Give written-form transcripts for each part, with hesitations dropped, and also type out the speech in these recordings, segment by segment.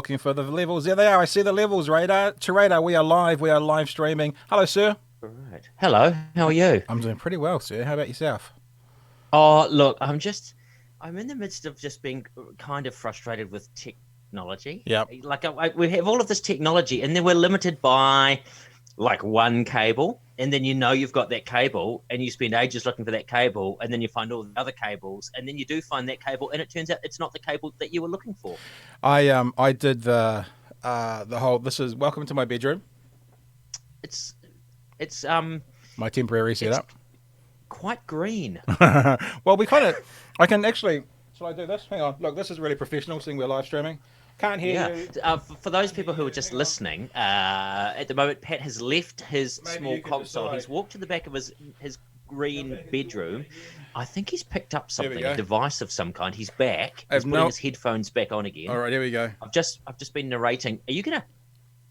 looking for the levels. There they are. I see the levels, Radar. To Radar, we are live. We are live streaming. Hello, sir. All right. Hello, how are you? I'm doing pretty well, sir. How about yourself? Oh, look, I'm in the midst of just being kind of frustrated with technology. Yep. Like, we have all of this technology, and then we're limited by like one cable, and then you've got that cable, and you spend ages looking for that cable, and then you find all the other cables, and then you do find that cable, and it turns out it's not the cable that you were looking for. I did the whole. This is welcome to my bedroom. It's it's My temporary setup. quite green. Well, we kind of. I can actually. Shall I do this? Hang on. Look, this is really professional. Seeing we're live streaming. Can't hear you. For those people who are just listening, at the moment, Pat has left his Maybe small you can console. decide. He's walked to the back of his green bedroom. I think he's picked up There we something, go. a device of some kind. He's back. I've He's putting no- his headphones back on again. All right, here we go. I've just been narrating. Are you gonna?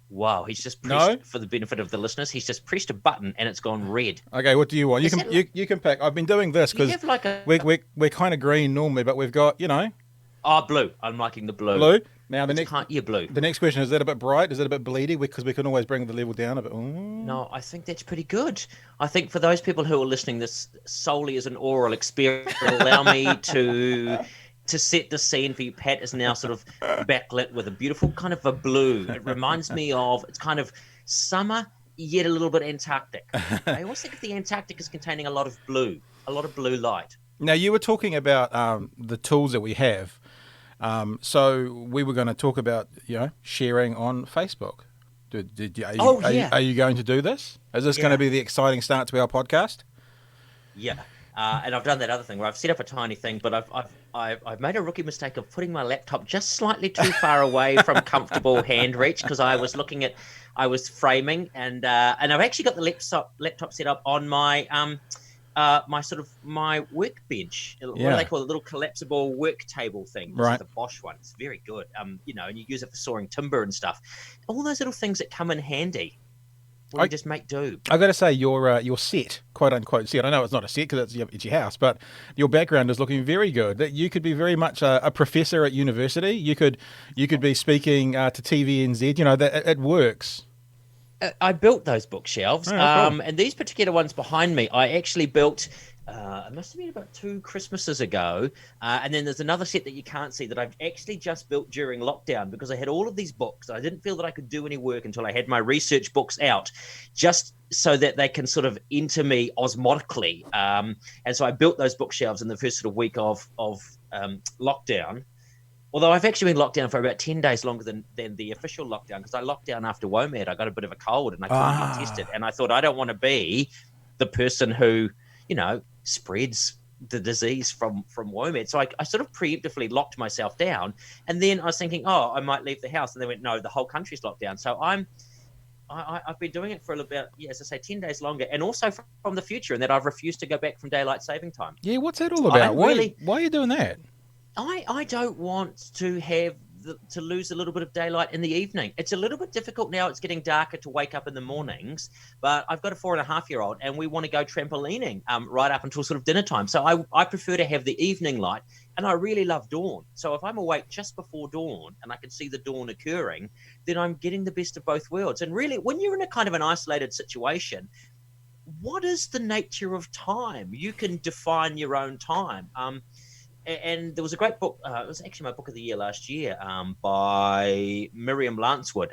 Wow, he's just No. pressed, for the benefit of the listeners, he's just pressed a button and it's gone red. Okay, what do you want? You Is can that you can pick. I've been doing this You because have like a we're kind of green normally, but we've got blue. I'm liking the blue. blue. Now Blue. the next question is that a bit bright? Is it a bit bleedy? Because we can always bring the level down a bit. Ooh. No, I think that's pretty good. I think for those people who are listening this solely as an oral experience, allow me to set the scene for you. Pat is now sort of backlit with a beautiful kind of a blue. It reminds me of, it's kind of summer, yet a little bit Antarctic. I always think of the Antarctic as containing a lot of blue light. Now you were talking about the tools that we have. So we were going to talk about sharing on Facebook. Are you going to do this? Is this going to be the exciting start to our podcast? Yeah. And I've done that other thing where I've set up a tiny thing, but I've made a rookie mistake of putting my laptop just slightly too far away from comfortable hand reach because I was framing and I've actually got the laptop set up on my my workbench. What do they call it? A little collapsible work table thing. This is the Bosch one. It's very good. And you use it for sawing timber and stuff. All those little things that come in handy. Or you just make do. I got to say, your set, quote unquote set. I know it's not a set because it's your house, but your background is looking very good. That you could be very much a professor at university. You could be speaking to TVNZ. That it works. I built those bookshelves, Cool. And these particular ones behind me, I actually built. It must have been about 2 Christmases ago, and then there's another set that you can't see that I've actually just built during lockdown because I had all of these books. I didn't feel that I could do any work until I had my research books out, just so that they can sort of enter me osmotically. And so I built those bookshelves in the first sort of week of lockdown. Although I've actually been locked down for about 10 days longer than the official lockdown because I locked down after WOMAD. I got a bit of a cold and I couldn't get tested. And I thought I don't want to be the person who, spreads the disease from WOMAD. So I sort of preemptively locked myself down. And then I was thinking, I might leave the house. And they went, no, the whole country's locked down. So I've been doing it for about, as I say, 10 days longer. And also from the future in that I've refused to go back from daylight saving time. Yeah, what's that all about? Why are you doing that? I don't want to have to lose a little bit of daylight in the evening. It's a little bit difficult now. It's getting darker to wake up in the mornings, but I've got a 4.5-year-old and we want to go trampolining right up until sort of dinner time. So I prefer to have the evening light and I really love dawn. So if I'm awake just before dawn and I can see the dawn occurring, then I'm getting the best of both worlds. And really, when you're in a kind of an isolated situation, what is the nature of time? You can define your own time. And there was a great book. It was actually my book of the year last year by Miriam Lancewood.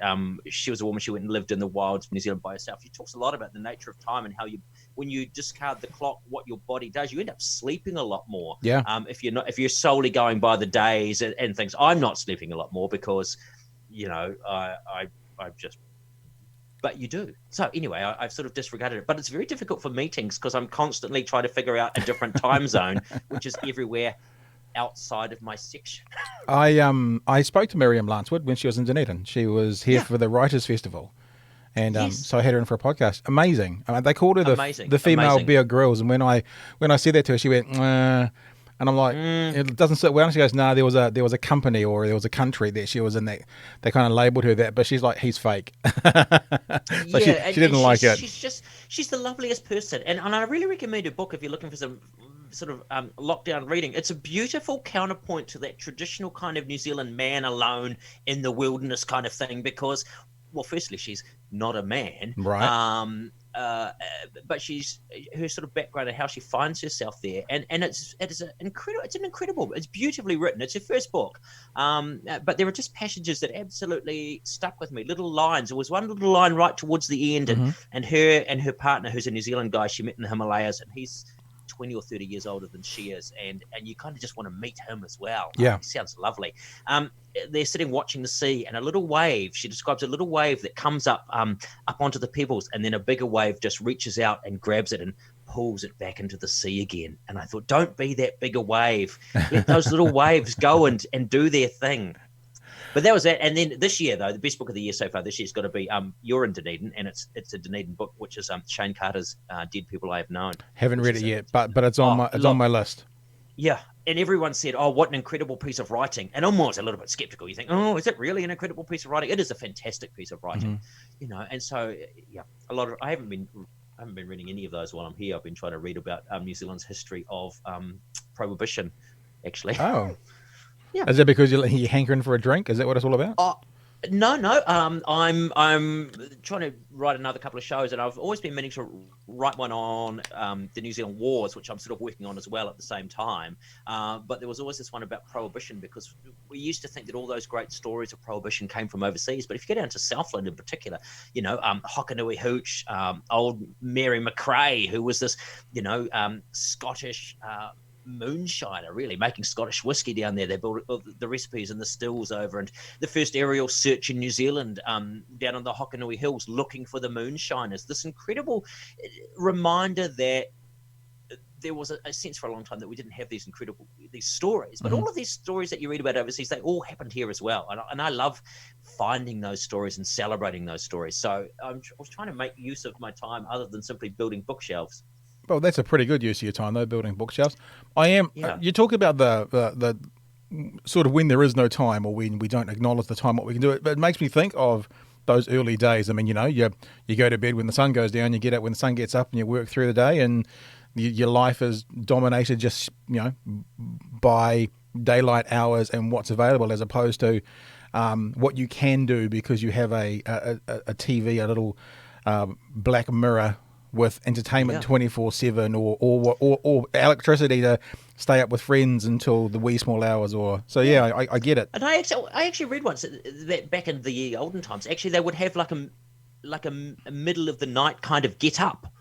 She was a woman. She went and lived in the wilds of New Zealand by herself. She talks a lot about the nature of time and how when you discard the clock, what your body does. You end up sleeping a lot more. Yeah. If you're solely going by the days and things. I'm not sleeping a lot more because, I just. But you do. So anyway, I've sort of disregarded it. But it's very difficult for meetings because I'm constantly trying to figure out a different time zone, which is everywhere outside of my section. I spoke to Miriam Lancewood when she was in Dunedin. She was here for the Writers' Festival. And so I had her in for a podcast. Amazing. They called her the female Bear Grylls. And when I said that to her, she went, and I'm like, it doesn't sit well. And she goes, no, there was a company or there was a country that she was in that they kind of labelled her that. But she's like, he's fake. So she didn't like it. She's the loveliest person. And I really recommend her book if you're looking for some sort of lockdown reading. It's a beautiful counterpoint to that traditional kind of New Zealand man alone in the wilderness kind of thing, because, well, firstly, she's not a man, right? But she's her sort of background and how she finds herself there, and it's incredible. It's beautifully written. It's her first book, but there are just passages that absolutely stuck with me. Little lines. There was one little line right towards the end, and her partner, who's a New Zealand guy she met in the Himalayas, and he's 20 or 30 years older than she is, and you kind of just want to meet him as well. Yeah, he sounds lovely. They're sitting watching the sea, and a little wave, she describes a little wave that comes up onto the pebbles, and then a bigger wave just reaches out and grabs it and pulls it back into the sea again. And I thought, don't be that bigger wave. Let those little waves go and do their thing. But that was that. And then this year, though, the best book of the year so far this year has got to be You're in Dunedin, and it's a Dunedin book, which is Shane Carter's Dead People I Have Known. Haven't read it yet, but it's on my list. Yeah, and everyone said, "Oh, what an incredible piece of writing!" And I'm always a little bit skeptical. You think, "Oh, is it really an incredible piece of writing?" It is a fantastic piece of writing, And so, yeah, I haven't been reading any of those while I'm here. I've been trying to read about New Zealand's history of Prohibition, actually. Oh, yeah. Is it because you're hankering for a drink? Is that what it's all about? No. I'm trying to write another couple of shows, and I've always been meaning to write one on the New Zealand Wars, which I'm sort of working on as well at the same time. But there was always this one about Prohibition, because we used to think that all those great stories of Prohibition came from overseas. But if you go down to Southland in particular, Hokanui Hooch, old Mary McRae, who was this, Scottish moonshiner, really making Scottish whiskey down there. They built the recipes and the stills over, and the first aerial search in New Zealand down on the Hokanui Hills looking for the moonshiners. This incredible reminder that there was a sense for a long time that we didn't have these stories, but all of these stories that you read about overseas, they all happened here as well. And I love finding those stories and celebrating those stories. So I was trying to make use of my time other than simply building bookshelves. Well, that's a pretty good use of your time, though, building bookshelves. I am. Yeah. You talk about the sort of when there is no time, or when we don't acknowledge the time, what we can do. But it makes me think of those early days. I mean, you go to bed when the sun goes down, you get up when the sun gets up, and you work through the day, and your life is dominated just by daylight hours and what's available, as opposed to what you can do because you have a TV, a little black mirror with entertainment 24/7, or electricity to stay up with friends until the wee small hours. I get it. And I actually read once that back in the olden times, actually they would have like a middle of the night kind of get up.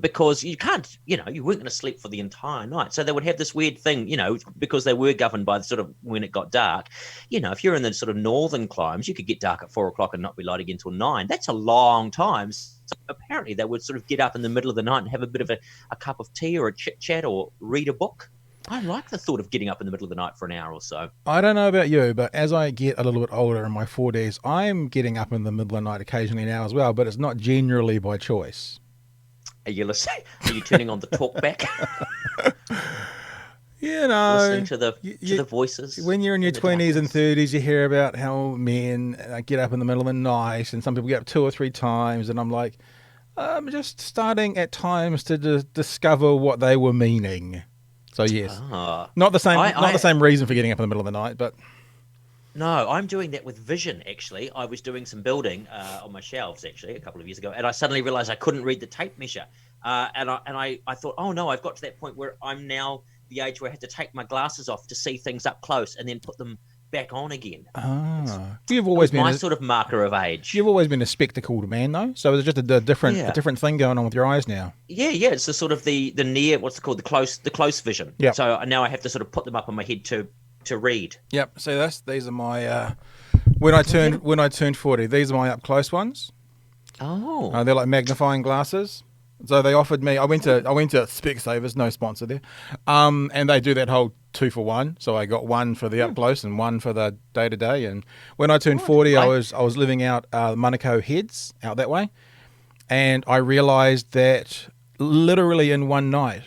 Because you can't, you weren't going to sleep for the entire night. So they would have this weird thing, because they were governed by the sort of when it got dark. If you're in the sort of northern climes, you could get dark at 4 o'clock and not be light again until 9. That's a long time. So apparently they would sort of get up in the middle of the night and have a bit of a cup of tea or a chit chat or read a book. I like the thought of getting up in the middle of the night for an hour or so. I don't know about you, but as I get a little bit older in my 40s, I'm getting up in the middle of the night occasionally now as well, but it's not generally by choice. Are you listening? Are you turning on the talk back? Listening to the voices. When you're in your 20s and 30s, you hear about how men get up in the middle of the night, and some people get up 2 or 3 times, and I'm like, I'm just starting at times to discover what they were meaning. So yes, not the same reason for getting up in the middle of the night, but. No, I'm doing that with vision, actually. I was doing some building on my shelves, actually, a couple of years ago, and I suddenly realized I couldn't read the tape measure. And I thought, oh, no, I've got to that point where I'm now the age where I have to take my glasses off to see things up close and then put them back on again. You've always been my sort of marker of age. You've always been a spectacled man, though, so it's just a different thing going on with your eyes now. Yeah, it's the sort of the near, what's it called, the close vision. Yeah. So now I have to sort of put them up on my head to read. Yep. So these are my when I turned 40. These are my up close ones. Oh. They're like magnifying glasses. So they offered me. I went to Specsavers, no sponsor there, and they do that whole 2 for 1. So I got one for the up close and one for the day to day. And when I turned 40, I was living out Manukau Heads out that way, and I realised that literally in one night,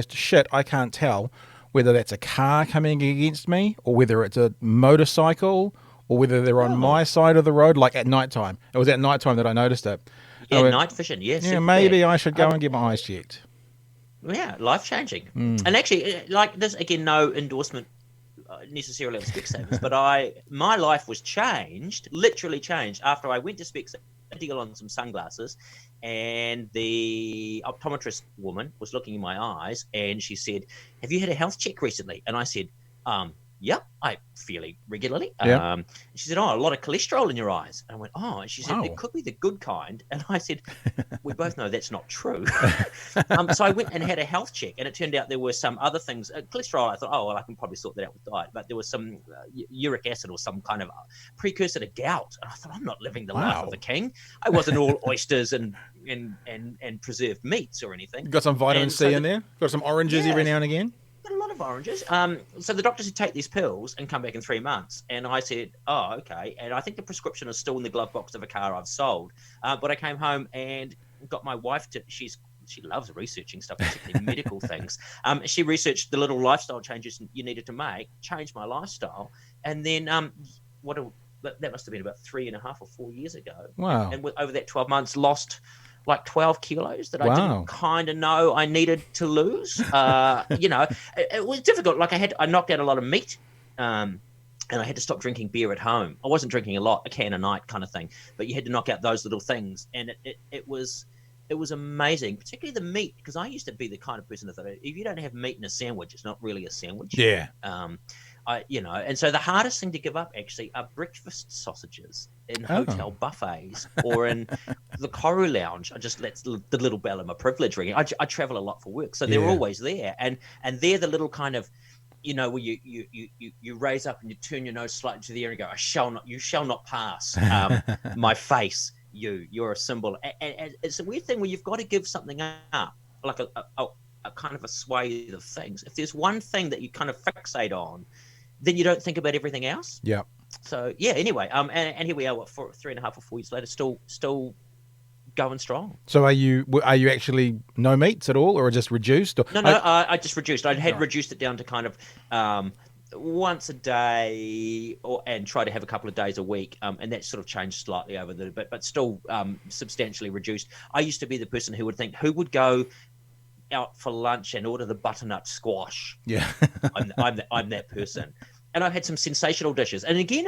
shit, I can't tell whether that's a car coming against me or whether it's a motorcycle or whether they're on my side of the road, like at nighttime. It was at nighttime that I noticed it. Yeah, night vision, yes. Yeah, maybe I should go and get my eyes checked. Yeah, life-changing. And actually, like this, again, no endorsement necessarily of Specsavers, but my life was changed, literally changed, after I went to Specsavers, deal on some sunglasses, and the optometrist woman was looking in my eyes, and she said, "Have you had a health check recently?" And I said, "Yep, I fairly regularly." Yeah. She said, "Oh, a lot of cholesterol in your eyes." And I went, "Oh," and she said, Wow. "It could be the good kind." And I said, "We both know that's not true." So I went and had a health check, and it turned out there were some other things. Cholesterol, I thought, oh, well, I can probably sort that out with diet. But there was some uric acid or some kind of precursor to gout. And I thought, I'm not living the life of a king. I wasn't all oysters and preserved meats or anything. You got some vitamin C in there? Got some oranges every now and again? A lot of oranges. So the doctor said, take these pills and come back in 3 months. And I said, oh, okay. And I think the prescription is still in the glove box of a car I've sold. But I came home and got my wife to, she loves researching stuff, particularly medical things. She researched the little lifestyle changes you needed to make, changed my lifestyle. And then that must have been about 3.5 or 4 years ago. Wow. And over that 12 months, lost like 12 kilos that I didn't kind of know I needed to lose. It was difficult. Like I knocked out a lot of meat, and I had to stop drinking beer at home. I wasn't drinking a lot, a can a night kind of thing, but you had to knock out those little things. And it was amazing, particularly the meat, because I used to be the kind of person that thought, if you don't have meat in a sandwich, it's not really a sandwich. Yeah. And so the hardest thing to give up actually are breakfast sausages in hotel buffets or in the Koru Lounge. I just let the little bell of my privilege ring. I travel a lot for work, so they're always there, and they're the little kind of, where you raise up and you turn your nose slightly to the air and go, you shall not pass my face. You're a symbol, and it's a weird thing where you've got to give something up, like a kind of a swathe of things. If there's one thing that you kind of fixate on, then you don't think about everything else. Yeah. So anyway, and here we are, 3.5 or 4 years later, still going strong. So are you actually no meats at all, or just reduced? Or, no, I just reduced. I had reduced it down to kind of once a day, and try to have a couple of days a week, and that sort of changed slightly over the but still substantially reduced. I used to be the person who would think, who would go out for lunch and order the butternut squash? Yeah. I'm that person. And I've had some sensational dishes. And again,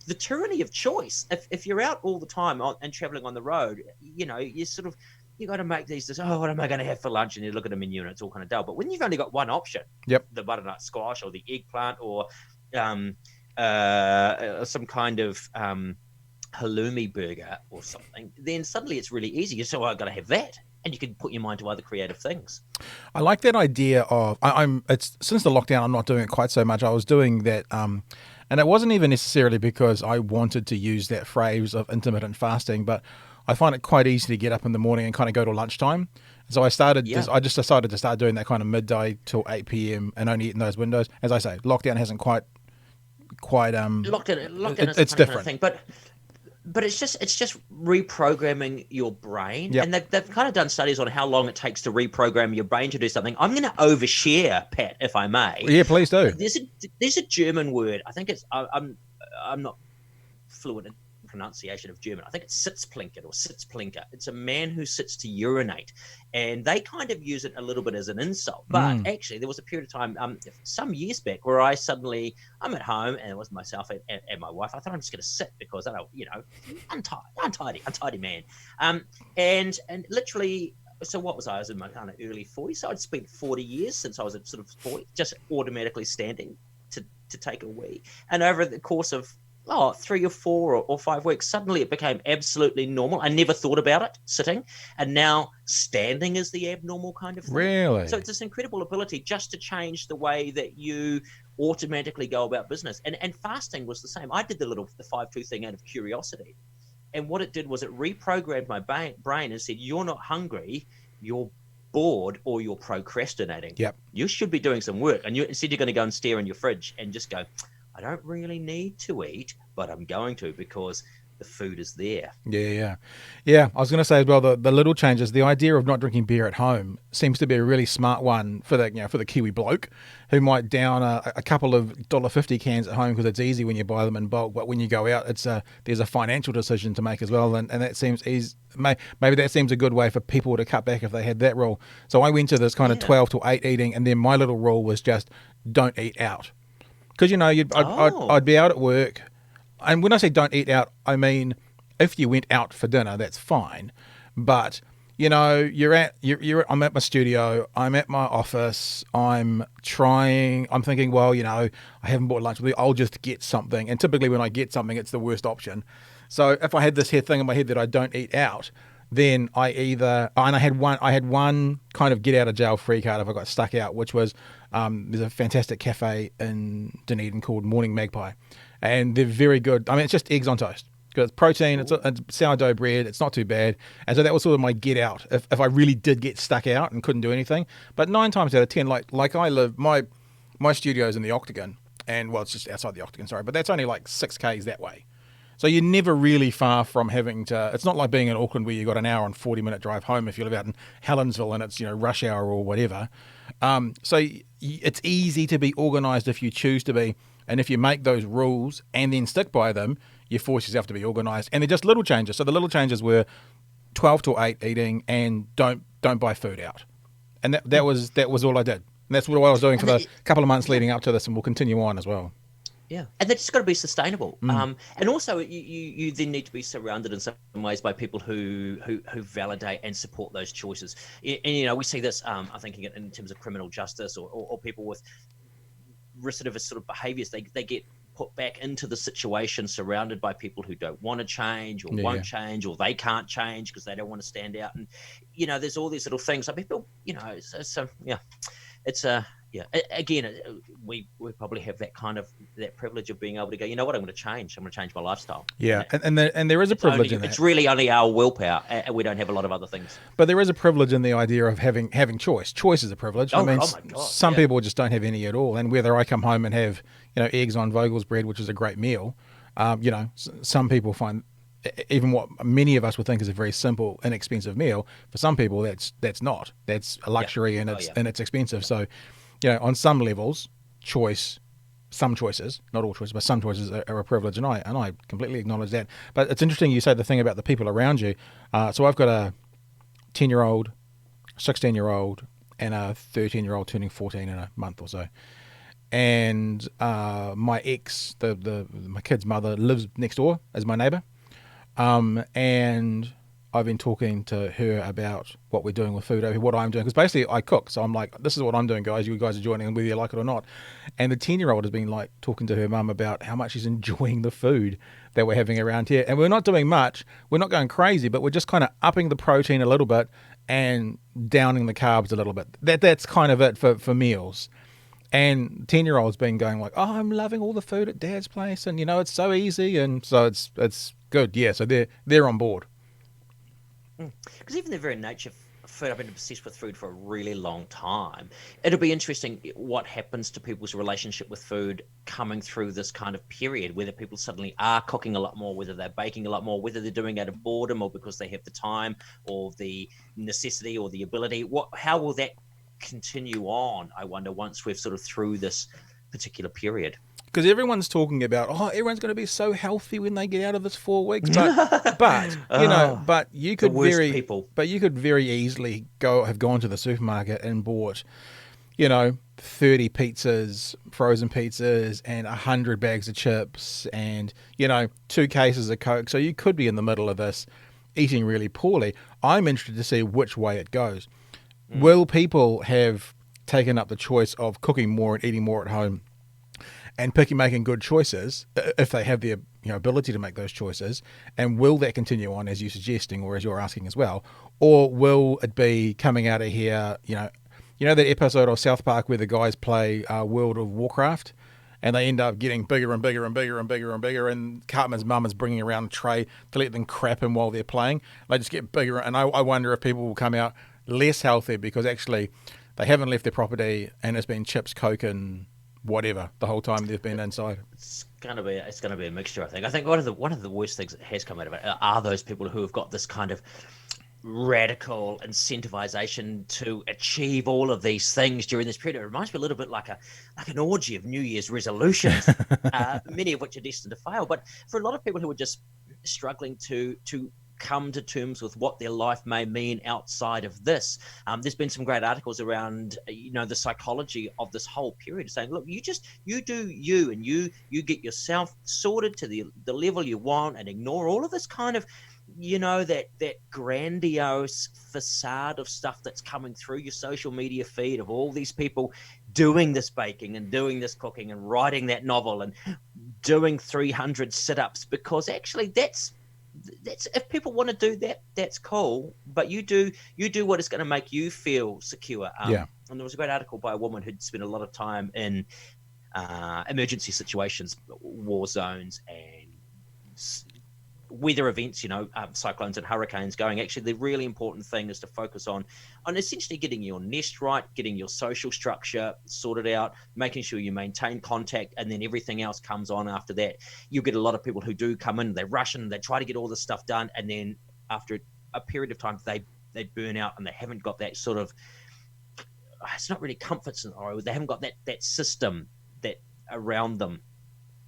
the tyranny of choice. If you're out all the time and traveling on the road, you got to make these. What am I going to have for lunch? And you look at the menu and it's all kind of dull. But when you've only got one option, the butternut squash or the eggplant or some kind of halloumi burger or something, then suddenly it's really easy. So I've got to have that. And you can put your mind to other creative things. I like that idea of it's since the lockdown, I'm not doing it quite so much. I was doing that, and it wasn't even necessarily because I wanted to use that phrase of intermittent fasting, but I find it quite easy to get up in the morning and kind of go to lunchtime. So I just decided to start doing that kind of midday till 8 p.m. and only eating those windows. As I say, lockdown hasn't quite lockdown is it's different. Kind of thing, but it's just reprogramming your brain. Yep. And they've kind of done studies on how long it takes to reprogram your brain to do something. I'm going to overshare, Pat, if I may. Yeah, please do. There's a German word. I think it's I'm not fluent in pronunciation of German. I think it's Sitzplinker or Sitzplinker. It's a man who sits to urinate, and they kind of use it a little bit as an insult. But actually, there was a period of time, some years back, where I'm at home and it was myself and my wife. I thought I'm just going to sit because I don't, untidy man. And literally. So what was I? I was in my kind of early 40s. So I'd spent 40 years since I was at sort of 40, just automatically standing to take a wee. And over the course of 3 or 4 or 5 weeks, suddenly it became absolutely normal. I never thought about it sitting, and now standing is the abnormal kind of thing. Really? So it's this incredible ability just to change the way that you automatically go about business. And fasting was the same. I did the 5-2 thing out of curiosity. And what it did was it reprogrammed my brain and said, you're not hungry, you're bored, or you're procrastinating. Yep. You should be doing some work. And instead you're going to go and stare in your fridge and just go, I don't really need to eat, but I'm going to, because the food is there. Yeah. I was going to say as well, the little changes. The idea of not drinking beer at home seems to be a really smart one for the Kiwi bloke who might down a couple of $1.50 cans at home because it's easy when you buy them in bulk. But when you go out, there's a financial decision to make as well, and that seems easy. Maybe that seems a good way for people to cut back if they had that rule. So I went to this kind of 12 to 8 eating, and then my little rule was just don't eat out. Because, I'd be out at work. And when I say don't eat out, I mean, if you went out for dinner, that's fine. But, I'm at my studio, I'm at my office, I'm thinking, well, I haven't bought lunch with you, I'll just get something. And typically when I get something, it's the worst option. So if I had this thing in my head that I don't eat out, then I had one kind of get out of jail free card if I got stuck out, which was there's a fantastic cafe in Dunedin called Morning Magpie, and they're very good. I mean, it's just eggs on toast because it's protein, it's sourdough bread, it's not too bad, and so that was sort of my get out if I really did get stuck out and couldn't do anything. But 9 times out of 10, like I live, my studio's in the Octagon, and well, it's just outside the Octagon, sorry, but that's only like 6 k's that way. So you're never really far from having to. It's not like being in Auckland where you got an hour and 40-minute drive home if you live out in Helensville and it's rush hour or whatever. So it's easy to be organised if you choose to be, and if you make those rules and then stick by them, you force yourself to be organised. And they're just little changes. So the little changes were 12 to 8 eating and don't buy food out, and that was all I did. And that's what I was doing for the couple of months leading up to this, and we'll continue on as well. Yeah, and that's just got to be sustainable. And also, you then need to be surrounded in some ways by people who validate and support those choices. And we see this. I'm thinking in terms of criminal justice or people with recidivist sort of behaviours. They get put back into the situation, surrounded by people who don't want to change or won't change, or they can't change because they don't want to stand out. And there's all these little things. I mean, people, it's a. Yeah. Again, we probably have that privilege of being able to go, you know what, I'm going to change. I'm going to change my lifestyle. Yeah, and there is a privilege in that. It's really only our willpower, and we don't have a lot of other things. But there is a privilege in the idea of having choice. Choice is a privilege. I mean, my God, some people just don't have any at all. And whether I come home and have eggs on Vogel's bread, which is a great meal, some people find even what many of us would think is a very simple, inexpensive meal. For some people, that's not. That's a luxury, and it's expensive. So. On some levels, some choices, not all choices, but some choices are a privilege, and I completely acknowledge that. But it's interesting you say the thing about the people around you. So I've got a 10-year-old, 16-year-old, and a 13-year-old turning 14 in a month or so. And my ex, my kid's mother, lives next door as my neighbour, and I've been talking to her about what we're doing with food over here, what I'm doing. Because basically I cook. So I'm like, this is what I'm doing, guys. You guys are joining in whether you like it or not. And the 10-year-old has been like talking to her mum about how much she's enjoying the food that we're having around here. And we're not doing much. We're not going crazy, but we're just kind of upping the protein a little bit and downing the carbs a little bit. That's kind of it for meals. And 10-year-old's been going like, oh, I'm loving all the food at Dad's place. And, it's so easy. And so it's good. Yeah, so they're on board. Because even the very nature of food, I've been obsessed with food for a really long time. It'll be interesting what happens to people's relationship with food coming through this kind of period, whether people suddenly are cooking a lot more, whether they're baking a lot more, whether they're doing it out of boredom or because they have the time or the necessity or the ability. How will that continue on, I wonder, once we're sort of through this particular period? Because everyone's talking about, everyone's going to be so healthy when they get out of this 4 weeks. But you could very easily have gone to the supermarket and bought, 30 pizzas, frozen pizzas, and 100 bags of chips, and 2 cases of Coke. So you could be in the middle of this, eating really poorly. I'm interested to see which way it goes. Will people have taken up the choice of cooking more and eating more at home? And making good choices if they have the ability to make those choices, and will that continue on as you're suggesting or as you're asking as well, or will it be coming out of here? That episode of South Park where the guys play World of Warcraft, and they end up getting bigger and bigger and bigger and bigger and bigger, and Cartman's mum is bringing around a tray to let them crap him while they're playing. They just get bigger, and I wonder if people will come out less healthy because actually they haven't left their property and it's been chips, Coke, and whatever the whole time they've been inside. It's gonna be a mixture. I think one of the worst things that has come out of it are those people who have got this kind of radical incentivization to achieve all of these things during this period. It reminds me a little bit like an orgy of New Year's resolutions, many of which are destined to fail. But for a lot of people who are just struggling to come to terms with what their life may mean outside of this, there's been some great articles around the psychology of this whole period, saying, look, you do you, and you get yourself sorted to the level you want, and ignore all of this kind of that grandiose facade of stuff that's coming through your social media feed of all these people doing this baking and doing this cooking and writing that novel and doing 300 sit-ups, because actually that's if people want to do that, that's cool, but you do what is going to make you feel secure. And there was a great article by a woman who'd spent a lot of time in emergency situations, war zones, and weather events, cyclones and hurricanes going. Actually, the really important thing is to focus on essentially getting your nest right, getting your social structure sorted out, making sure you maintain contact, and then everything else comes on after that. You get a lot of people who do come in, they rush in, they try to get all this stuff done, and then after a period of time, they burn out, and they haven't got that sort of, it's not really comfort, or they haven't got that system that around them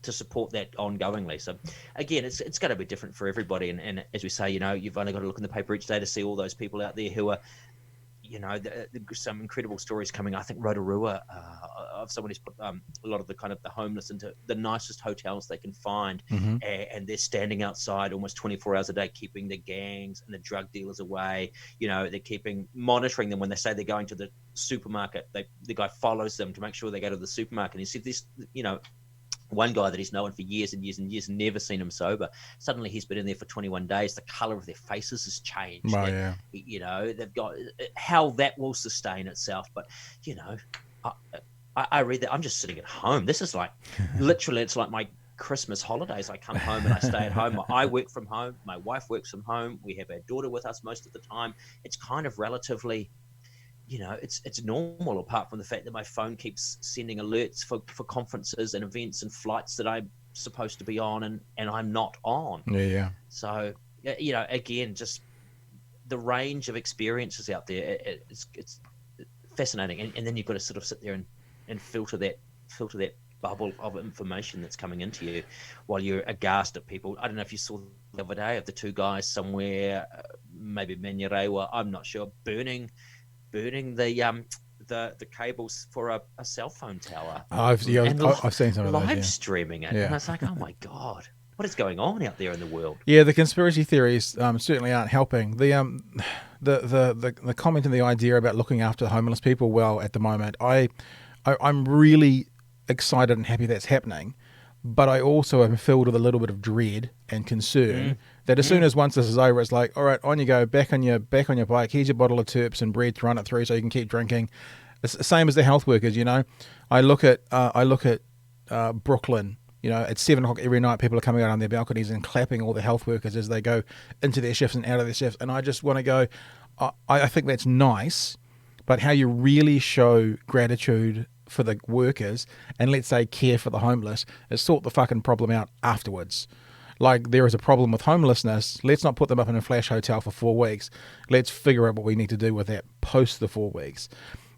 to support that ongoingly. So again, it's going to be different for everybody. And as we say, you've only got to look in the paper each day to see all those people out there who are, some incredible stories coming. I think Rotorua of someone who's put a lot of the kind of the homeless into the nicest hotels they can find, and they're standing outside almost 24 hours a day, keeping the gangs and the drug dealers away. They're monitoring them when they say they're going to the supermarket. The guy follows them to make sure they go to the supermarket. And he said this, one guy that he's known for years and years and years, never seen him sober. Suddenly he's been in there for 21 days. The color of their faces has changed. Oh, yeah. They've got how that will sustain itself. But, I read that. I'm just sitting at home. This is like, literally, it's like my Christmas holidays. I come home and I stay at home. I work from home. My wife works from home. We have our daughter with us most of the time. It's kind of relatively, it's normal, apart from the fact that my phone keeps sending alerts for conferences and events and flights that I'm supposed to be on and I'm not on. Yeah. So, again, just the range of experiences out there, it's fascinating. And then you've got to sort of sit there and filter that bubble of information that's coming into you while you're aghast at people. I don't know if you saw the other day of the two guys somewhere, maybe Manurewa, I'm not sure, burning the cables for a cell phone tower. I've seen some of those. Live streaming it, and I was like, oh my god, what is going on out there in the world? Yeah, the conspiracy theories certainly aren't helping. The comment and the idea about looking after homeless people well at the moment, I'm really excited and happy that's happening, but I also am filled with a little bit of dread and concern that as soon as once this is over, it's like, all right, on you go, back on your bike. Here's your bottle of terps and bread to run it through so you can keep drinking. It's the same as the health workers, I look at Brooklyn. At 7 o'clock every night, people are coming out on their balconies and clapping all the health workers as they go into their shifts and out of their shifts. And I just want to go, I think that's nice, but how you really show gratitude for the workers and, let's say, care for the homeless is sort the fucking problem out afterwards. Like, there is a problem with homelessness. Let's not put them up in a flash hotel for 4 weeks. Let's figure out what we need to do with that post the 4 weeks.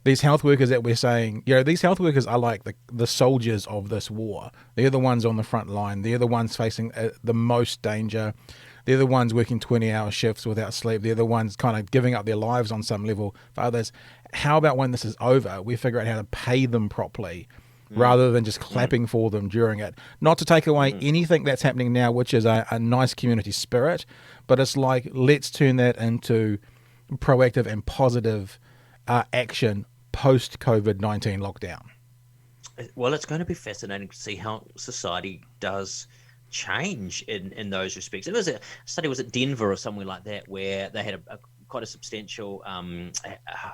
These health workers that we're saying, these health workers are like the soldiers of this war. They're the ones on the front line. They're the ones facing the most danger. They're the ones working 20-hour shifts without sleep. They're the ones kind of giving up their lives on some level for others. How about when this is over, we figure out how to pay them properly rather than just clapping for them during it? Not to take away anything that's happening now, which is a nice community spirit, but it's like, let's turn that into proactive and positive action post-COVID-19 lockdown. Well, it's going to be fascinating to see how society does change in those respects. It was a study, was at Denver or somewhere like that, where they had quite a substantial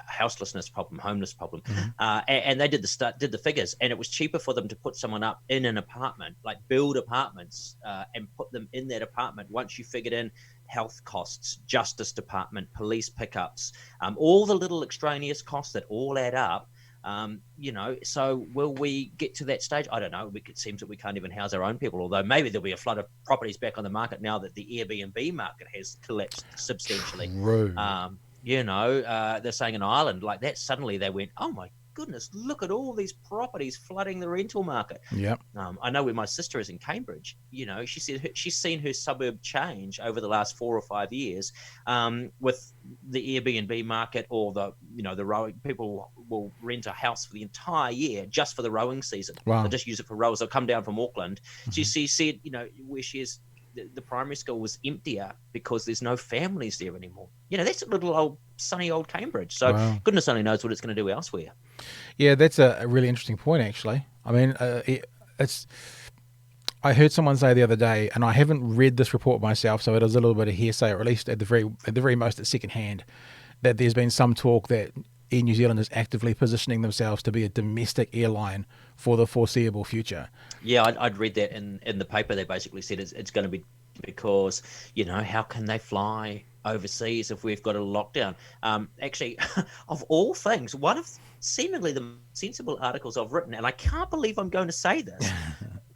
houselessness problem, homeless problem, and they did the figures, and it was cheaper for them to put someone up in an apartment, like build apartments and put them in that apartment. Once you figured in health costs, justice department, police pickups, all the little extraneous costs that all add up, So will we get to that stage? I don't know. It seems that we can't even house our own people, although maybe there'll be a flood of properties back on the market now that the Airbnb market has collapsed substantially. True. They're saying in Ireland like that, suddenly they went, oh my goodness, look at all these properties flooding the rental market. Yep. I know where my sister is in Cambridge, she said she's seen her suburb change over the last 4 or 5 years, with the Airbnb market, or the rowing. People will rent a house for the entire year just for the rowing season. Wow. They'll just use it for rows. They'll come down from Auckland. Mm-hmm. She said, where she is, the primary school was emptier because there's no families there anymore. That's a little old sunny old Cambridge. So wow. Goodness only knows what it's going to do elsewhere. Yeah, that's a really interesting point, actually. I mean, I heard someone say the other day, and I haven't read this report myself, so it is a little bit of hearsay, or at least at the very most at second hand, that there's been some talk that Air New Zealand is actively positioning themselves to be a domestic airline for the foreseeable future. Yeah, I'd read that in the paper. They basically said it's going to be because, how can they fly overseas if we've got a lockdown? Actually, of all things, one of seemingly the sensible articles I've written, and I can't believe I'm going to say this,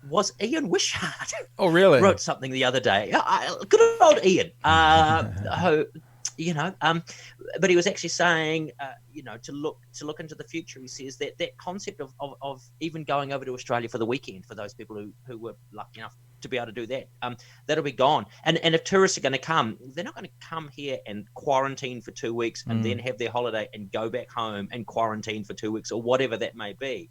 was Ian Wishart. Oh, really? Wrote something the other day. Good old Ian, who... but he was actually saying, to look into the future. He says that concept of even going over to Australia for the weekend, for those people who were lucky enough to be able to do that, that'll be gone. And if tourists are going to come, they're not going to come here and quarantine for 2 weeks and then have their holiday and go back home and quarantine for 2 weeks or whatever that may be.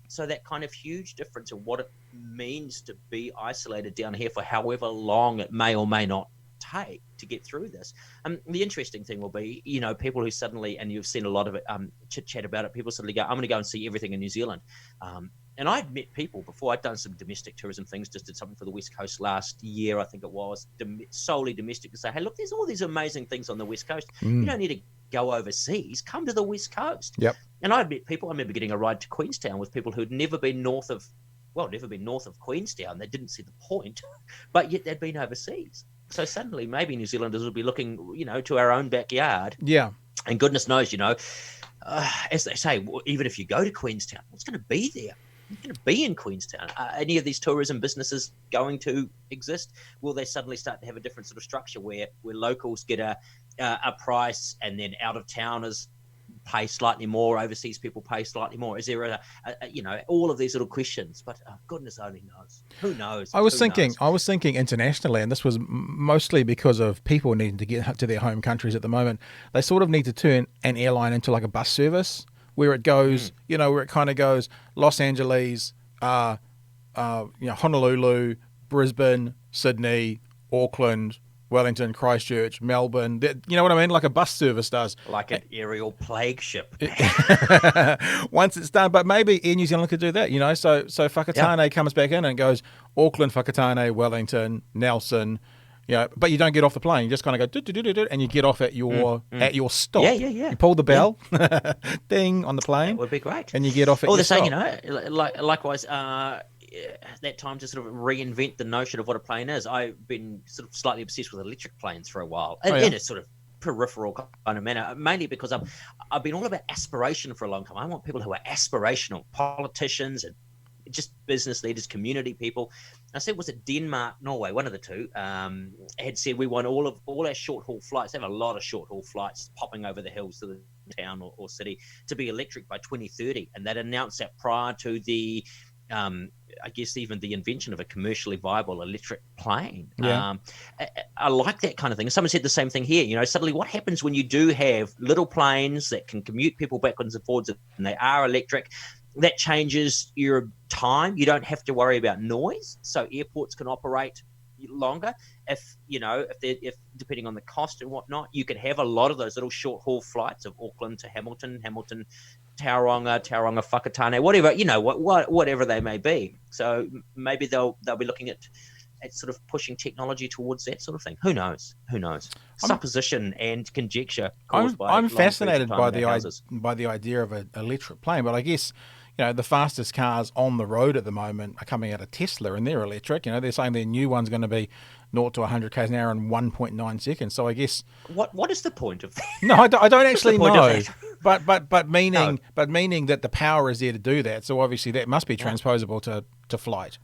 So that kind of huge difference in what it means to be isolated down here for however long it may or may not take to get through this. The interesting thing will be, people who suddenly, and you've seen a lot of it, chit chat about it, people suddenly go, I'm going to go and see everything in New Zealand. And I'd met people before. I'd done some domestic tourism things, just did something for the West Coast last year, I think it was, solely domestic, to say, hey, look, there's all these amazing things on the West Coast. You don't need to go overseas. Come to the West Coast. Yep. And I'd met people. I remember getting a ride to Queenstown with people who'd never been north of Queenstown. They didn't see the point, but yet they'd been overseas. So suddenly, maybe New Zealanders will be looking, to our own backyard. Yeah. And goodness knows, as they say, even if you go to Queenstown, what's going to be there? What's going to be in Queenstown? Any of these tourism businesses going to exist? Will they suddenly start to have a different sort of structure where locals get a price, and then out of towners pay slightly more, overseas people pay slightly more? Is there all of these little questions? But goodness only knows. Who knows? I was thinking internationally, and this was mostly because of people needing to get to their home countries at the moment. They sort of need to turn an airline into like a bus service where it goes, where it kind of goes Los Angeles, Honolulu, Brisbane, Sydney, Auckland, Wellington, Christchurch, Melbourne. You know what I mean? Like a bus service does. Like an aerial plague ship. Once it's done. But maybe Air New Zealand could do that, So Whakatane comes back in and goes Auckland, Whakatane, Wellington, Nelson, but you don't get off the plane. You just kind of go, and you get off at your stop. Yeah. You pull the bell, ding, on the plane. That would be great. And you get off at your stop. Saying, likewise, that time to sort of reinvent the notion of what a plane is. I've been sort of slightly obsessed with electric planes for a while, in a sort of peripheral kind of manner, mainly because I've been all about aspiration for a long time. I want people who are aspirational, politicians and just business leaders, community people. I said, was it Denmark, Norway, one of the two, had said we want all our short haul flights. They have a lot of short haul flights popping over the hills to the town or city to be electric by 2030, and they'd announced that prior to the I guess even the invention of a commercially viable electric plane. Yeah. I like that kind of thing. Someone said the same thing here. Suddenly what happens when you do have little planes that can commute people backwards and forwards and they are electric? That changes your time. You don't have to worry about noise. So airports can operate longer. If depending on the cost and whatnot, you could have a lot of those little short haul flights of Auckland to Hamilton, Tauranga, Whakatane, whatever, whatever they may be. So maybe they'll be looking at sort of pushing technology towards that sort of thing. Who knows? Supposition and conjecture caused by. I'm fascinated by the idea of an electric plane, but I guess the fastest cars on the road at the moment are coming out of Tesla, and they're electric. They're saying their new one's going to be 0 to 100 km an hour in 1.9 seconds. So I guess what is the point of that? No, I don't actually know. but meaning that the power is there to do that. So obviously that must be transposable to flight.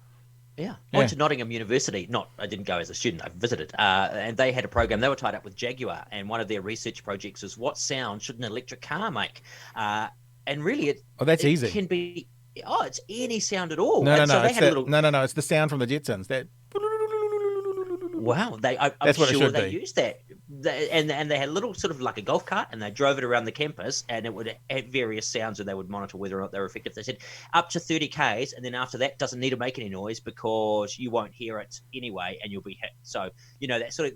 Yeah. I went to Nottingham University. I didn't go as a student. I visited. And they had a program. They were tied up with Jaguar. And one of their research projects was what sound should an electric car make? And really, that's easy. Can be, it's any sound at all. No. It's the sound from the Jetsons. That. Wow. I'm sure they used that. And they had a little sort of like a golf cart, and they drove it around the campus, and it would have various sounds, and they would monitor whether or not they were effective. They said up to 30 Ks, and then after that doesn't need to make any noise because you won't hear it anyway, and you'll be hit. So that sort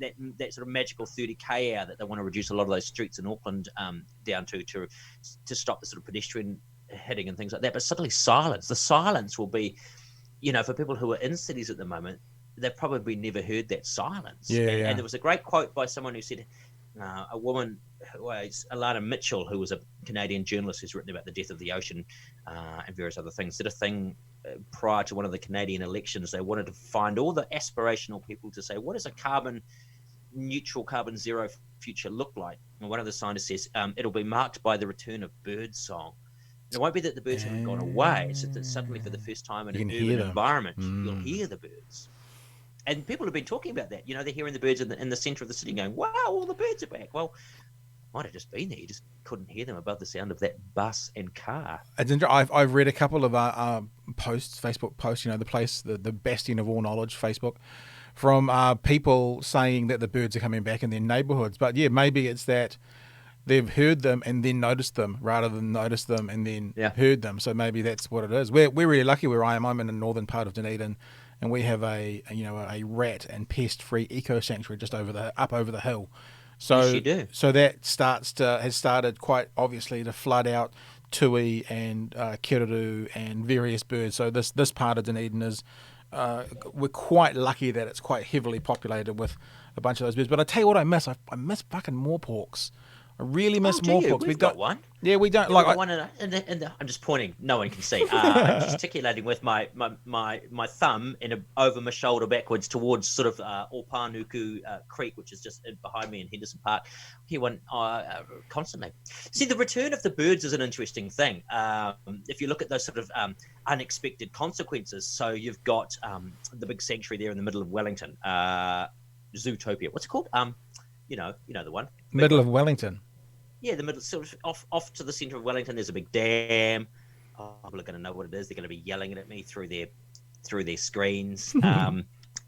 of magical 30 K hour that they want to reduce a lot of those streets in Auckland down to stop the sort of pedestrian hitting and things like that. But suddenly the silence will be, for people who are in cities at the moment, they've probably never heard that silence. And there was a great quote by someone who said, a woman, Alana Mitchell, who was a Canadian journalist who's written about the death of the ocean and various other things, did a thing prior to one of the Canadian elections. They wanted to find all the aspirational people to say, what does a carbon neutral, carbon zero future look like? And one of the scientists says, it'll be marked by the return of bird song. It won't be that the birds have gone away. It's that suddenly for the first time in an urban environment, you'll hear the birds. And people have been talking about that. They're hearing the birds in the centre of the city going, wow, all the birds are back. Well, might have just been there. You just couldn't hear them above the sound of that bus and car. I've read a couple of Facebook posts, the bastion of all knowledge, Facebook, from people saying that the birds are coming back in their neighbourhoods. But yeah, maybe it's that they've heard them and then noticed them rather than noticed them and then heard them. So maybe that's what it is. We're really lucky where I am. I'm in the northern part of Dunedin. And we have a rat and pest free eco sanctuary just up over the hill. So yes, you do. So that has started quite obviously to flood out tui and kiruru and various birds. So this part of Dunedin is we're quite lucky that it's quite heavily populated with a bunch of those birds. But I tell you what I miss. I miss fucking moorporks. I really miss moorporks. We've got one. Yeah, we don't one. I'm just pointing. No one can see. I'm gesticulating with my thumb over my shoulder backwards towards sort of Opanuku Creek, which is just behind me in Henderson Park. Hear one constantly. See, the return of the birds is an interesting thing. If you look at those sort of unexpected consequences, so you've got the big sanctuary there in the middle of Wellington, Zootopia. What's it called? You know the one. Middle of Wellington. Yeah, the middle, sort of off to the centre of Wellington. There's a big dam. People are going to know what it is. They're going to be yelling at me through their screens.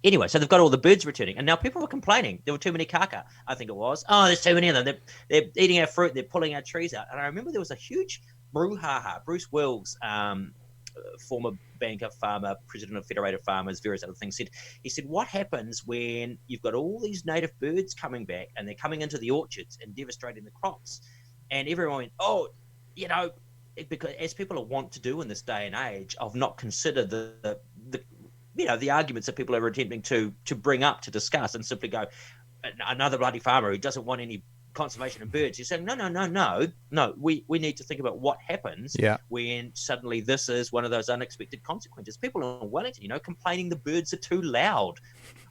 Anyway, so they've got all the birds returning, and now people were complaining there were too many kaka. I think it was. Oh, there's too many of them. They're eating our fruit. They're pulling our trees out. And I remember there was a huge brouhaha. Bruce Wills, former banker, farmer, president of Federated Farmers, various other things, he said, what happens when you've got all these native birds coming back and they're coming into the orchards and devastating the crops? And everyone went, because as people are wont to do in this day and age, of not consider the arguments that people are attempting to bring up to discuss and simply go, another bloody farmer who doesn't want any conservation of birds. You're saying, no. We need to think about what happens when suddenly this is one of those unexpected consequences. People in Wellington, complaining the birds are too loud.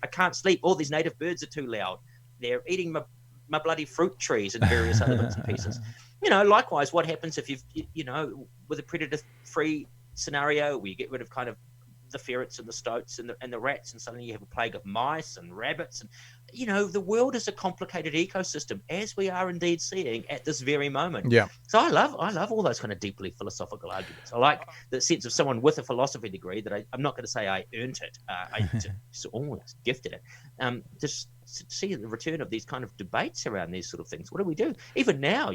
I can't sleep. All these native birds are too loud. They're eating my bloody fruit trees and various other bits and pieces. Likewise, what happens if with a predator-free scenario where you get rid of kind of the ferrets and the stoats and the rats, and suddenly you have a plague of mice and rabbits, and the world is a complicated ecosystem, as we are indeed seeing at this very moment. So I love all those kind of deeply philosophical arguments. I like the sense of someone with a philosophy degree that I'm not going to say I earned it, I just almost gifted it, just to see the return of these kind of debates around these sort of things. What do we do even now?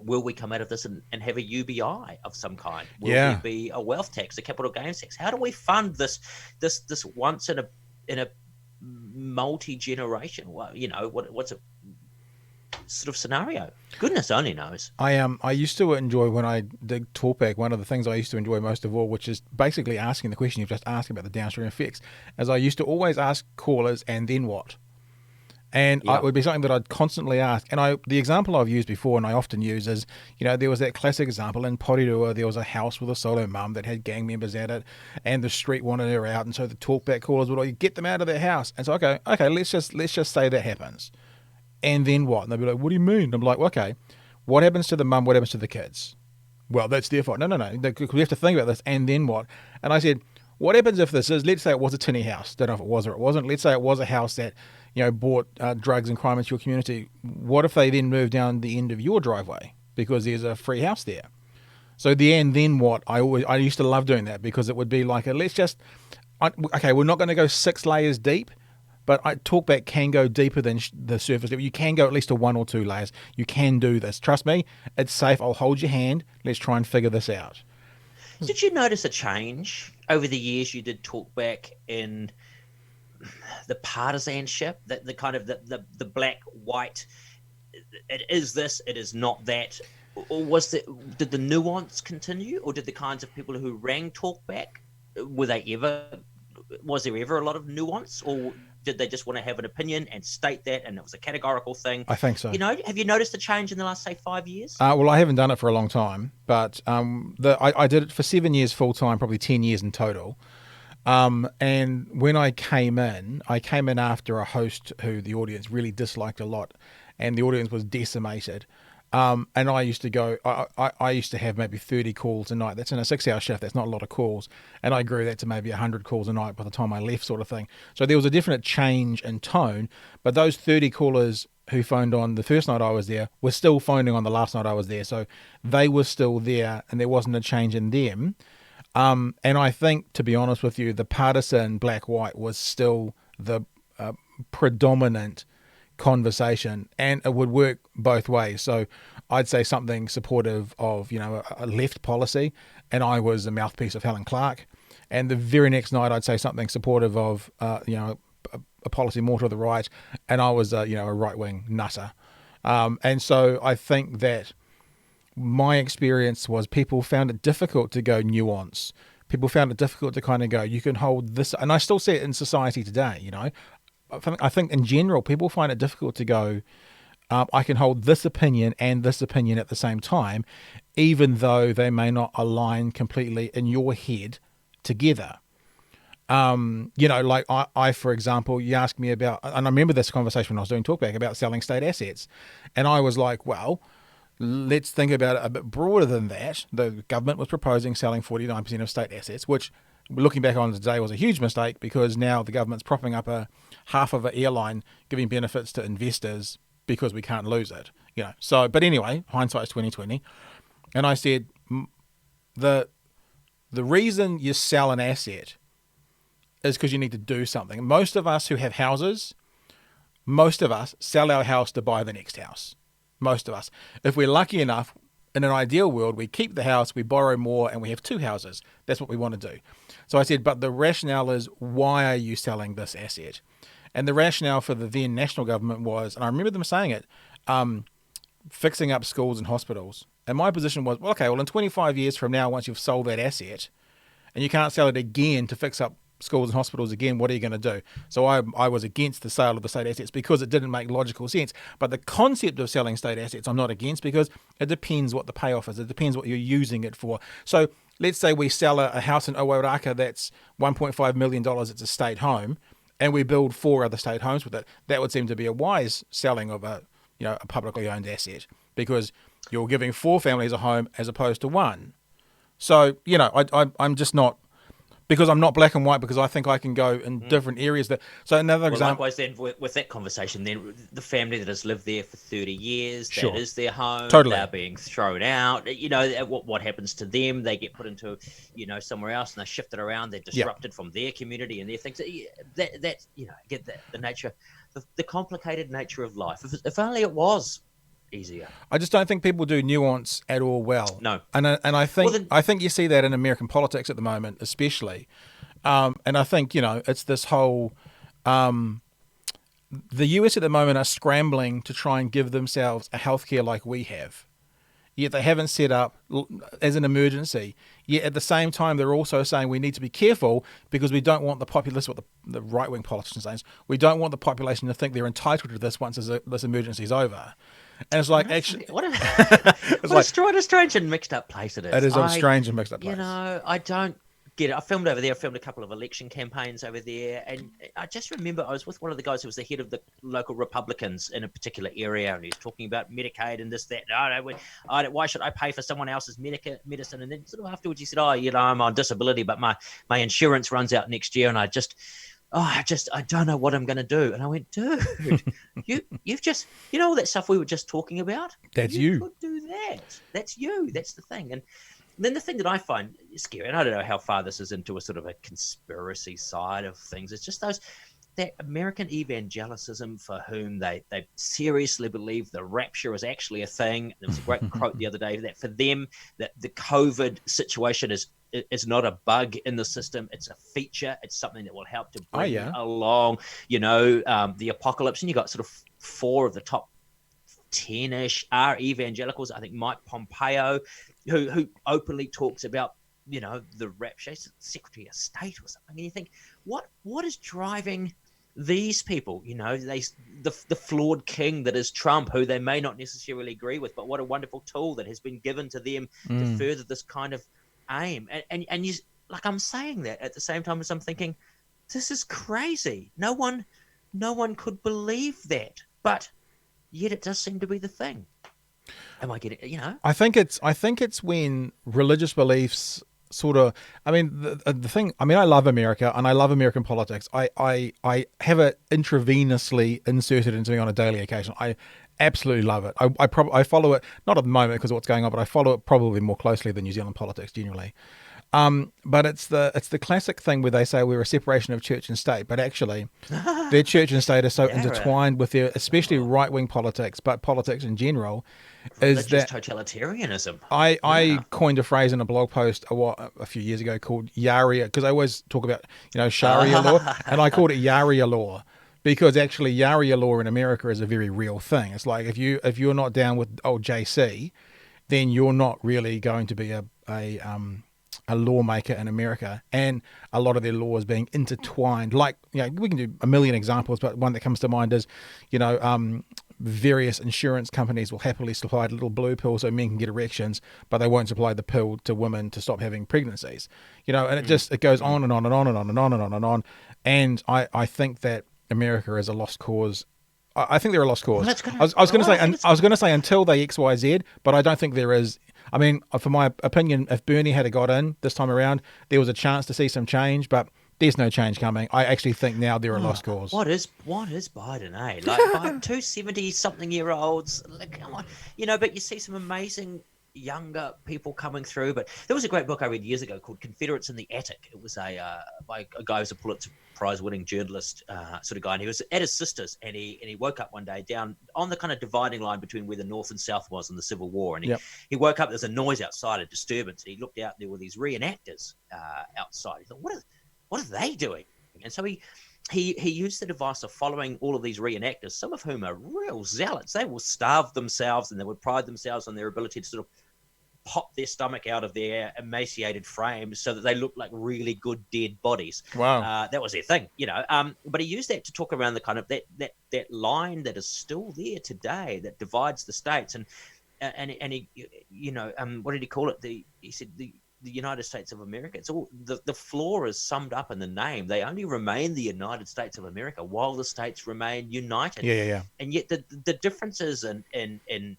Will we come out of this and have a UBI of some kind? Will there be a wealth tax, a capital gains tax? How do we fund this once in a multi-generation? What's a sort of scenario? Goodness only knows. I used to enjoy, when I did talkback, one of the things I used to enjoy most of all, which is basically asking the question you've just asked about the downstream effects, as I used to always ask callers, and then what? And it would be something that I'd constantly ask. And the example I've used before, and I often use, is, there was that classic example in Porirua. There was a house with a solo mum that had gang members at it, and the street wanted her out. And so the talkback callers would get them out of their house. And so, okay, let's just say that happens. And then what? And they'd be like, what do you mean? And I'm like, okay, What happens to the mum? What happens to the kids? Well, that's their fault. No. We have to think about this. And then what? And I said, what happens if this is, let's say it was a tinny house. Don't know if it was or it wasn't. Let's say it was a house that, brought drugs and crime into your community. What if they then move down the end of your driveway because there's a free house there? So then what? I used to love doing that because it would be like, we're not going to go 6 layers deep, but talkback can go deeper than the surface level. You can go at least to 1 or 2 layers. You can do this. Trust me, it's safe. I'll hold your hand. Let's try and figure this out. Did you notice a change over the years you did talkback in the partisanship, the kind of the black, white, it is this, it is not that? Or did the nuance continue, or did the kinds of people who rang talkback, was there ever a lot of nuance, or did they just want to have an opinion and state that, and it was a categorical thing? I think so. Have you noticed a change in the last, say, 5 years? Well, I haven't done it for a long time, but I did it for 7 years full time, probably 10 years in total. And when I came in after a host who the audience really disliked a lot, and the audience was decimated. And I used to have maybe 30 calls a night. That's in a 6-hour shift. That's not a lot of calls. And I grew that to maybe 100 calls a night by the time I left, sort of thing. So there was a definite change in tone. But those 30 callers who phoned on the first night I was there were still phoning on the last night I was there. So they were still there, and there wasn't a change in them. And I think, to be honest with you, the partisan black-white was still the predominant conversation, and it would work both ways. So I'd say something supportive of a left policy, and I was a mouthpiece of Helen Clark. And the very next night I'd say something supportive of a policy more to the right, and I was a right-wing nutter. And so I think that my experience was people found it difficult to go nuance. People found it difficult to kind of go, you can hold this, and I still see it in society today. I think in general, people find it difficult to go, I can hold this opinion and this opinion at the same time, even though they may not align completely in your head together. Like I, for example, you asked me about, and I remember this conversation when I was doing talkback about selling state assets. And I was like, well, let's think about it a bit broader than that. The government was proposing selling 49% of state assets, which, looking back on today, was a huge mistake, because now the government's propping up half of an airline, giving benefits to investors because we can't lose it. So, but anyway, hindsight's 2020. And I said, the reason you sell an asset is because you need to do something. Most of us who have houses, sell our house to buy the next house. Most of us. If we're lucky enough, in an ideal world, we keep the house, we borrow more, and we have 2 houses. That's what we want to do. So I said, but the rationale is, why are you selling this asset? And the rationale for the then national government was, and I remember them saying it, fixing up schools and hospitals. And my position was, in 25 years from now, once you've sold that asset, and you can't sell it again to fix up schools and hospitals again, what are you going to do? So I was against the sale of the state assets because it didn't make logical sense. But the concept of selling state assets I'm not against, because it depends what the payoff is. It depends what you're using it for. So let's say we sell a house in Owaraka that's $1.5 million. It's a state home, and we build 4 other state homes with it. That would seem to be a wise selling of a publicly owned asset, because you're giving 4 families a home as opposed to 1. So, I'm just not, because I'm not black and white, because I think I can go in different areas. So another example. Likewise, then with that conversation, then the family that has lived there for 30 years, that is their home. Totally. They're being thrown out. What happens to them? They get put into somewhere else, and they're shifted around. They're disrupted from their community and their things. Get the nature, the complicated nature of life. If only it was easier. I just don't think people do nuance at all well. No. And I think you see that in American politics at the moment, especially. And I think, it's this whole, the US at the moment are scrambling to try and give themselves a healthcare like we have. Yet they haven't set up as an emergency. Yet at the same time, they're also saying we need to be careful, because we don't want the populace, what the right-wing politicians say, we don't want the population to think they're entitled to this once this emergency is over. And it's like, actually, what a strange and mixed up place it is. It is a strange and mixed up place. I don't get it. I filmed over there. I filmed a couple of election campaigns over there. And I just remember I was with one of the guys who was the head of the local Republicans in a particular area. And he was talking about Medicaid and this, that. No, why should I pay for someone else's medicine? And then sort of afterwards he said, I'm on disability, but my insurance runs out next year. And I don't know what I'm going to do. And I went, dude, you've just, all that stuff we were just talking about? That's you. You could do that. That's you. That's the thing. And then the thing that I find scary, and I don't know how far this is into a sort of a conspiracy side of things, it's just that American evangelicism for whom they seriously believe the rapture is actually a thing. There was a great quote the other day that for them, that the COVID situation is not a bug in the system. It's a feature. It's something that will help to bring along, the apocalypse. And you got sort of 4 of the top 10-ish are evangelicals. I think Mike Pompeo, who openly talks about, the rapture, Secretary of State or something. And you think, what is driving these people? The flawed king that is Trump, who they may not necessarily agree with, but what a wonderful tool that has been given to them to further this kind of aim. And you, like, I'm saying that at the same time as I'm thinking, this is crazy. No one could believe that, but yet it does seem to be the thing. Am I getting, I think it's when religious beliefs sort of, the thing, I love America and I love American politics. I have it intravenously inserted into me on a daily occasion. I absolutely love it. I follow it, not at the moment because of what's going on, but I follow it probably more closely than New Zealand politics generally. But it's the classic thing where they say we're a separation of church and state, but actually their church and state are so intertwined with their, especially right-wing politics, but politics in general, is that totalitarianism. I coined a phrase in a blog post a few years ago called Sharia, because I always talk about Sharia law, and I called it Sharia law. Because actually Sharia law in America is a very real thing. It's like if you're not down with old JC, then you're not really going to be a lawmaker in America, and a lot of their laws being intertwined. Like, we can do a million examples, but one that comes to mind is, various insurance companies will happily supply a little blue pill so men can get erections, but they won't supply the pill to women to stop having pregnancies. And it goes on and on and on and on and on and on and on. And I think that America is a lost cause. I think they're a lost cause. I was going to say until they XYZ, but I don't think there is. For my opinion, if Bernie had got in this time around, there was a chance to see some change, but there's no change coming. I actually think now they're a lost cause. What is Biden, eh? Like, 2 70-something-year-olds, like, come on. But you see some amazing younger people coming through. But there was a great book I read years ago called Confederates in the Attic. It was by a guy who's a Pulitzer Prize-winning journalist sort of guy, and he was at his sister's, and he woke up one day down on the kind of dividing line between where the North and South was in the Civil War, and he woke up, there's a noise outside, a disturbance, and he looked out, there were these reenactors outside. He thought, what are they doing? And so he used the device of following all of these reenactors, some of whom are real zealots. They will starve themselves, and they would pride themselves on their ability to sort of pop their stomach out of their emaciated frames so that they look like really good dead bodies. Wow. That was their thing, but he used that to talk around the kind of that line that is still there today that divides the states. And he, what did he call it? He said the United States of America. It's all the flaw is summed up in the name. They only remain the United States of America while the states remain united. Yeah. And yet the differences in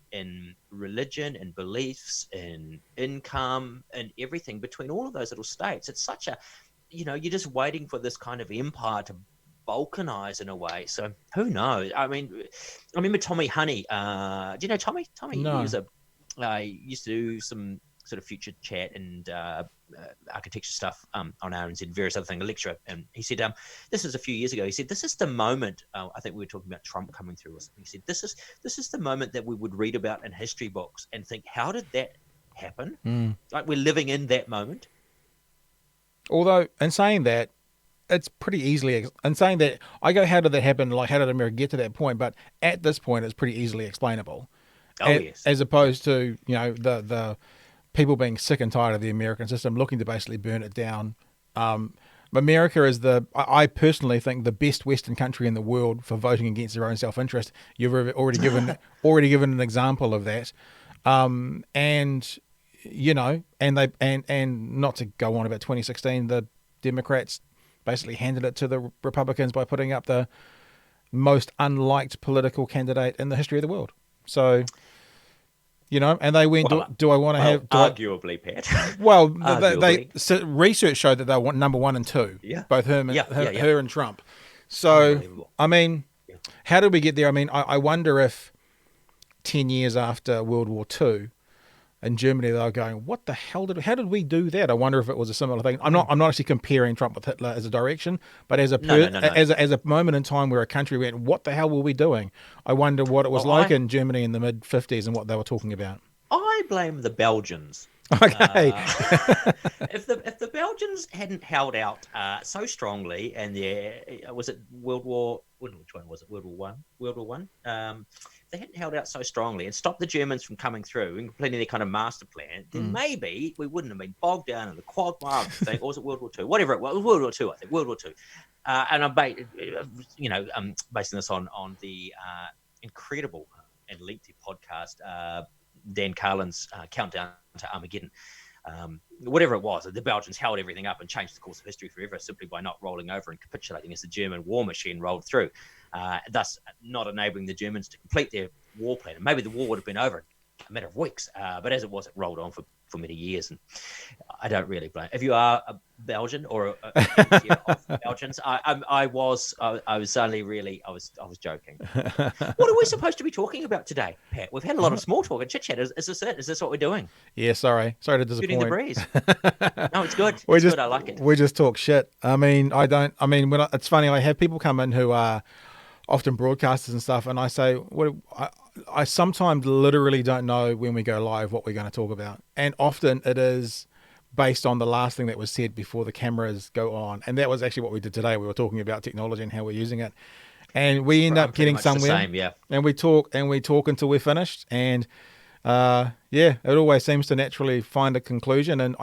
religion and beliefs and income and everything between all of those little states, it's such a, you're just waiting for this kind of empire to balkanize in a way. So who knows? I remember Tommy Honey. Do you know Tommy? No. He used to do some sort of future chat and architecture stuff on RNZ and various other things, a lecturer. And he said, this is a few years ago, he said, this is the moment, I think we were talking about Trump coming through or something. He said, this is the moment that we would read about in history books and think, how did that happen? Like, we're living in that moment. Although, in saying that, it's pretty easily, in saying that, I go, how did that happen? Like, how did America get to that point? But at this point, it's pretty easily explainable. Yes. As opposed to, the people being sick and tired of the American system, looking to basically burn it down. America is I personally think, the best Western country in the world for voting against their own self-interest. You've already given an example of that. And you know, and not to go on about 2016, the Democrats basically handed it to the Republicans by putting up the most unliked political candidate in the history of the world. So, you know, and they went, do I want to have... Arguably, Pat. Well, research showed that they want number 1 and 2. Yeah. Both her and Trump. So, I mean, how did we get there? I mean, I wonder if 10 years after World War II, in Germany, they were going, "What the hell how did we do that?" I wonder if it was a similar thing. I'm not actually comparing Trump with Hitler as a direction, but as as a moment in time where a country went, "What the hell were we doing?" I wonder what it was like in Germany in the mid '50s and what they were talking about. I blame the Belgians. Okay. If the Belgians hadn't held out so strongly, and was it World War? Which one was it? World War One. World War One. They hadn't held out so strongly and stopped the Germans from coming through and completing their kind of master plan, then maybe we wouldn't have been bogged down in the quagmire of the thing. Or was it World War II? Whatever it was. It was World War II, I think. World War II. And I'm basing this on the incredible and lengthy podcast, Dan Carlin's Countdown to Armageddon. Whatever it was, the Belgians held everything up and changed the course of history forever simply by not rolling over and capitulating as the German war machine rolled through, thus not enabling the Germans to complete their war plan. And maybe the war would have been over in a matter of weeks, but as it was, it rolled on for many years. And I don't really blame. If you are a Belgian or of Belgians, I was joking. What are we supposed to be talking about today, Pat? We've had a lot of small talk and chit chat. Is this it? Is this what we're doing? Yeah, sorry to disappoint. Shooting the breeze. No, it's good. Good. I like it. We just talk shit. I mean, it's funny. I have people come in who are often broadcasters and stuff, and I say, I sometimes literally don't know when we go live what we're going to talk about, and often it is based on the last thing that was said before the cameras go on, and that was actually what we did today. We were talking about technology and how we're using it, and we end up getting somewhere. Same, yeah. And we talk until we're finished, and it always seems to naturally find a conclusion. And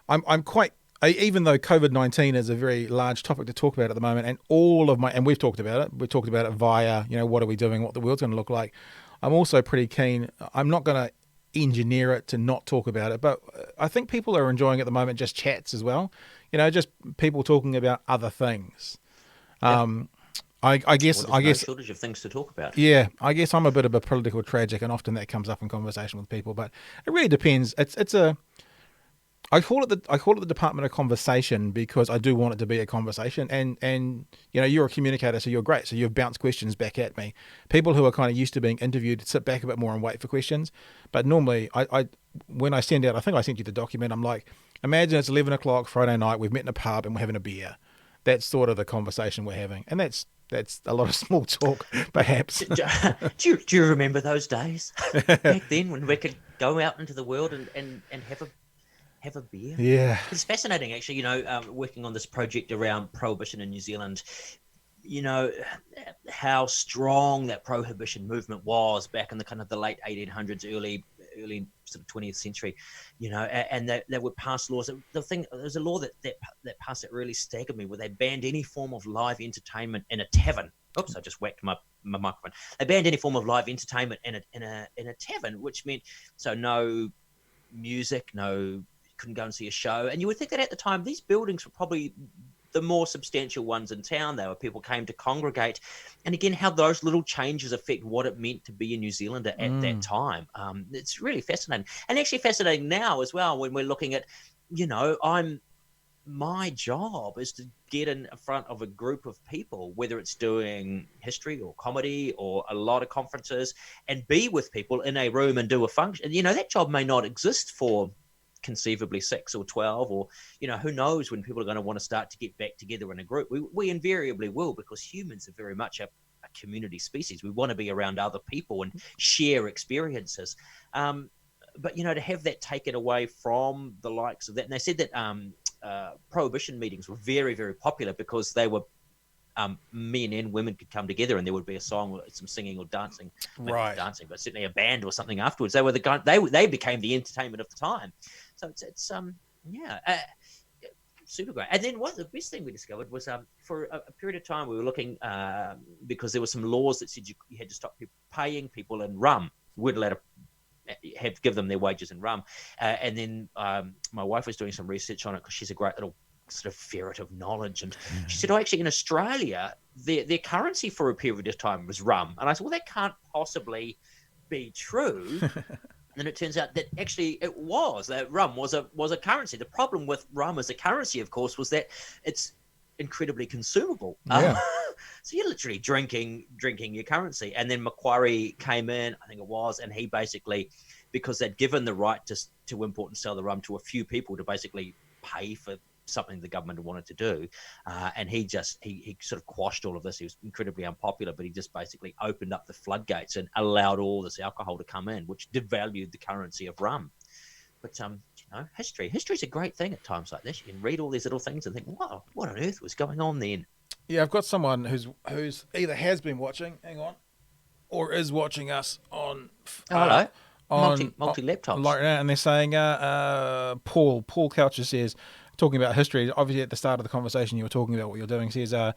I'm quite. Even though COVID-19 is a very large topic to talk about at the moment, and we've talked about it via, what are we doing, what the world's going to look like. I'm also pretty keen. I'm not going to engineer it to not talk about it, but I think people are enjoying at the moment just chats as well. Just people talking about other things. Yeah. I guess no shortage of things to talk about. Yeah, I guess I'm a bit of a political tragic, and often that comes up in conversation with people. But it really depends. I call it the Department of Conversation because I do want it to be a conversation, and you're a communicator, so you're great. So you've bounced questions back at me. People who are kind of used to being interviewed sit back a bit more and wait for questions. But normally, when I send out, I think I sent you the document. I'm like, imagine it's 11 o'clock Friday night. We've met in a pub and we're having a beer. That's sort of the conversation we're having, and that's a lot of small talk, perhaps. Do you remember those days back then when we could go out into the world and have a beer? Yeah, it's fascinating actually. Working on this project around Prohibition in New Zealand, how strong that Prohibition movement was back in the kind of the late 1800s, early sort of 20th century, and they would pass laws. There's a law that passed that really staggered me, where they banned any form of live entertainment in a tavern. Oops, I just whacked my microphone. They banned any form of live entertainment in a tavern, which meant no music, couldn't go and see a show. And you would think that at the time these buildings were probably the more substantial ones in town. They were people came to congregate, and again how those little changes affect what it meant to be a New Zealander at that time. It's really fascinating, and actually fascinating now as well when we're looking at, my job is to get in front of a group of people, whether it's doing history or comedy or a lot of conferences, and be with people in a room and do a function. That job may not exist for conceivably 6 or 12, or who knows when people are going to want to start to get back together in a group. We invariably will, because humans are very much a community species. We want to be around other people and share experiences, but to have that taken away from the likes of that. And they said that Prohibition meetings were very, very popular because they were men and women could come together, and there would be a song or some singing or dancing, right? Dancing, but certainly a band or something afterwards. They were they became the entertainment of the time. So it's super great. And then the best thing we discovered was for a period of time we were looking because there were some laws that said you had to stop people paying people in rum. You weren't allowed to give them their wages in rum. And then my wife was doing some research on it because she's a great little sort of ferret of knowledge. And she said, actually, in Australia, their currency for a period of time was rum. And I said, well, that can't possibly be true. And then it turns out that actually that rum was a currency. The problem with rum as a currency, of course, was that it's incredibly consumable. Yeah. So you're literally drinking your currency. And then Macquarie came in, I think it was, and he basically, because they'd given the right to import and sell the rum to a few people to basically pay for something the government wanted to do, and he sort of quashed all of this. He was incredibly unpopular, but he just basically opened up the floodgates and allowed all this alcohol to come in, which devalued the currency of rum. But history's a great thing at times like this. You can read all these little things and think, wow, what on earth was going on then? Yeah, I've got someone who's either has been watching, or is watching us on. Hello. Multi laptops. Like that, and they're saying, Paul Coucher says, talking about history, obviously at the start of the conversation you were talking about what you're doing, says the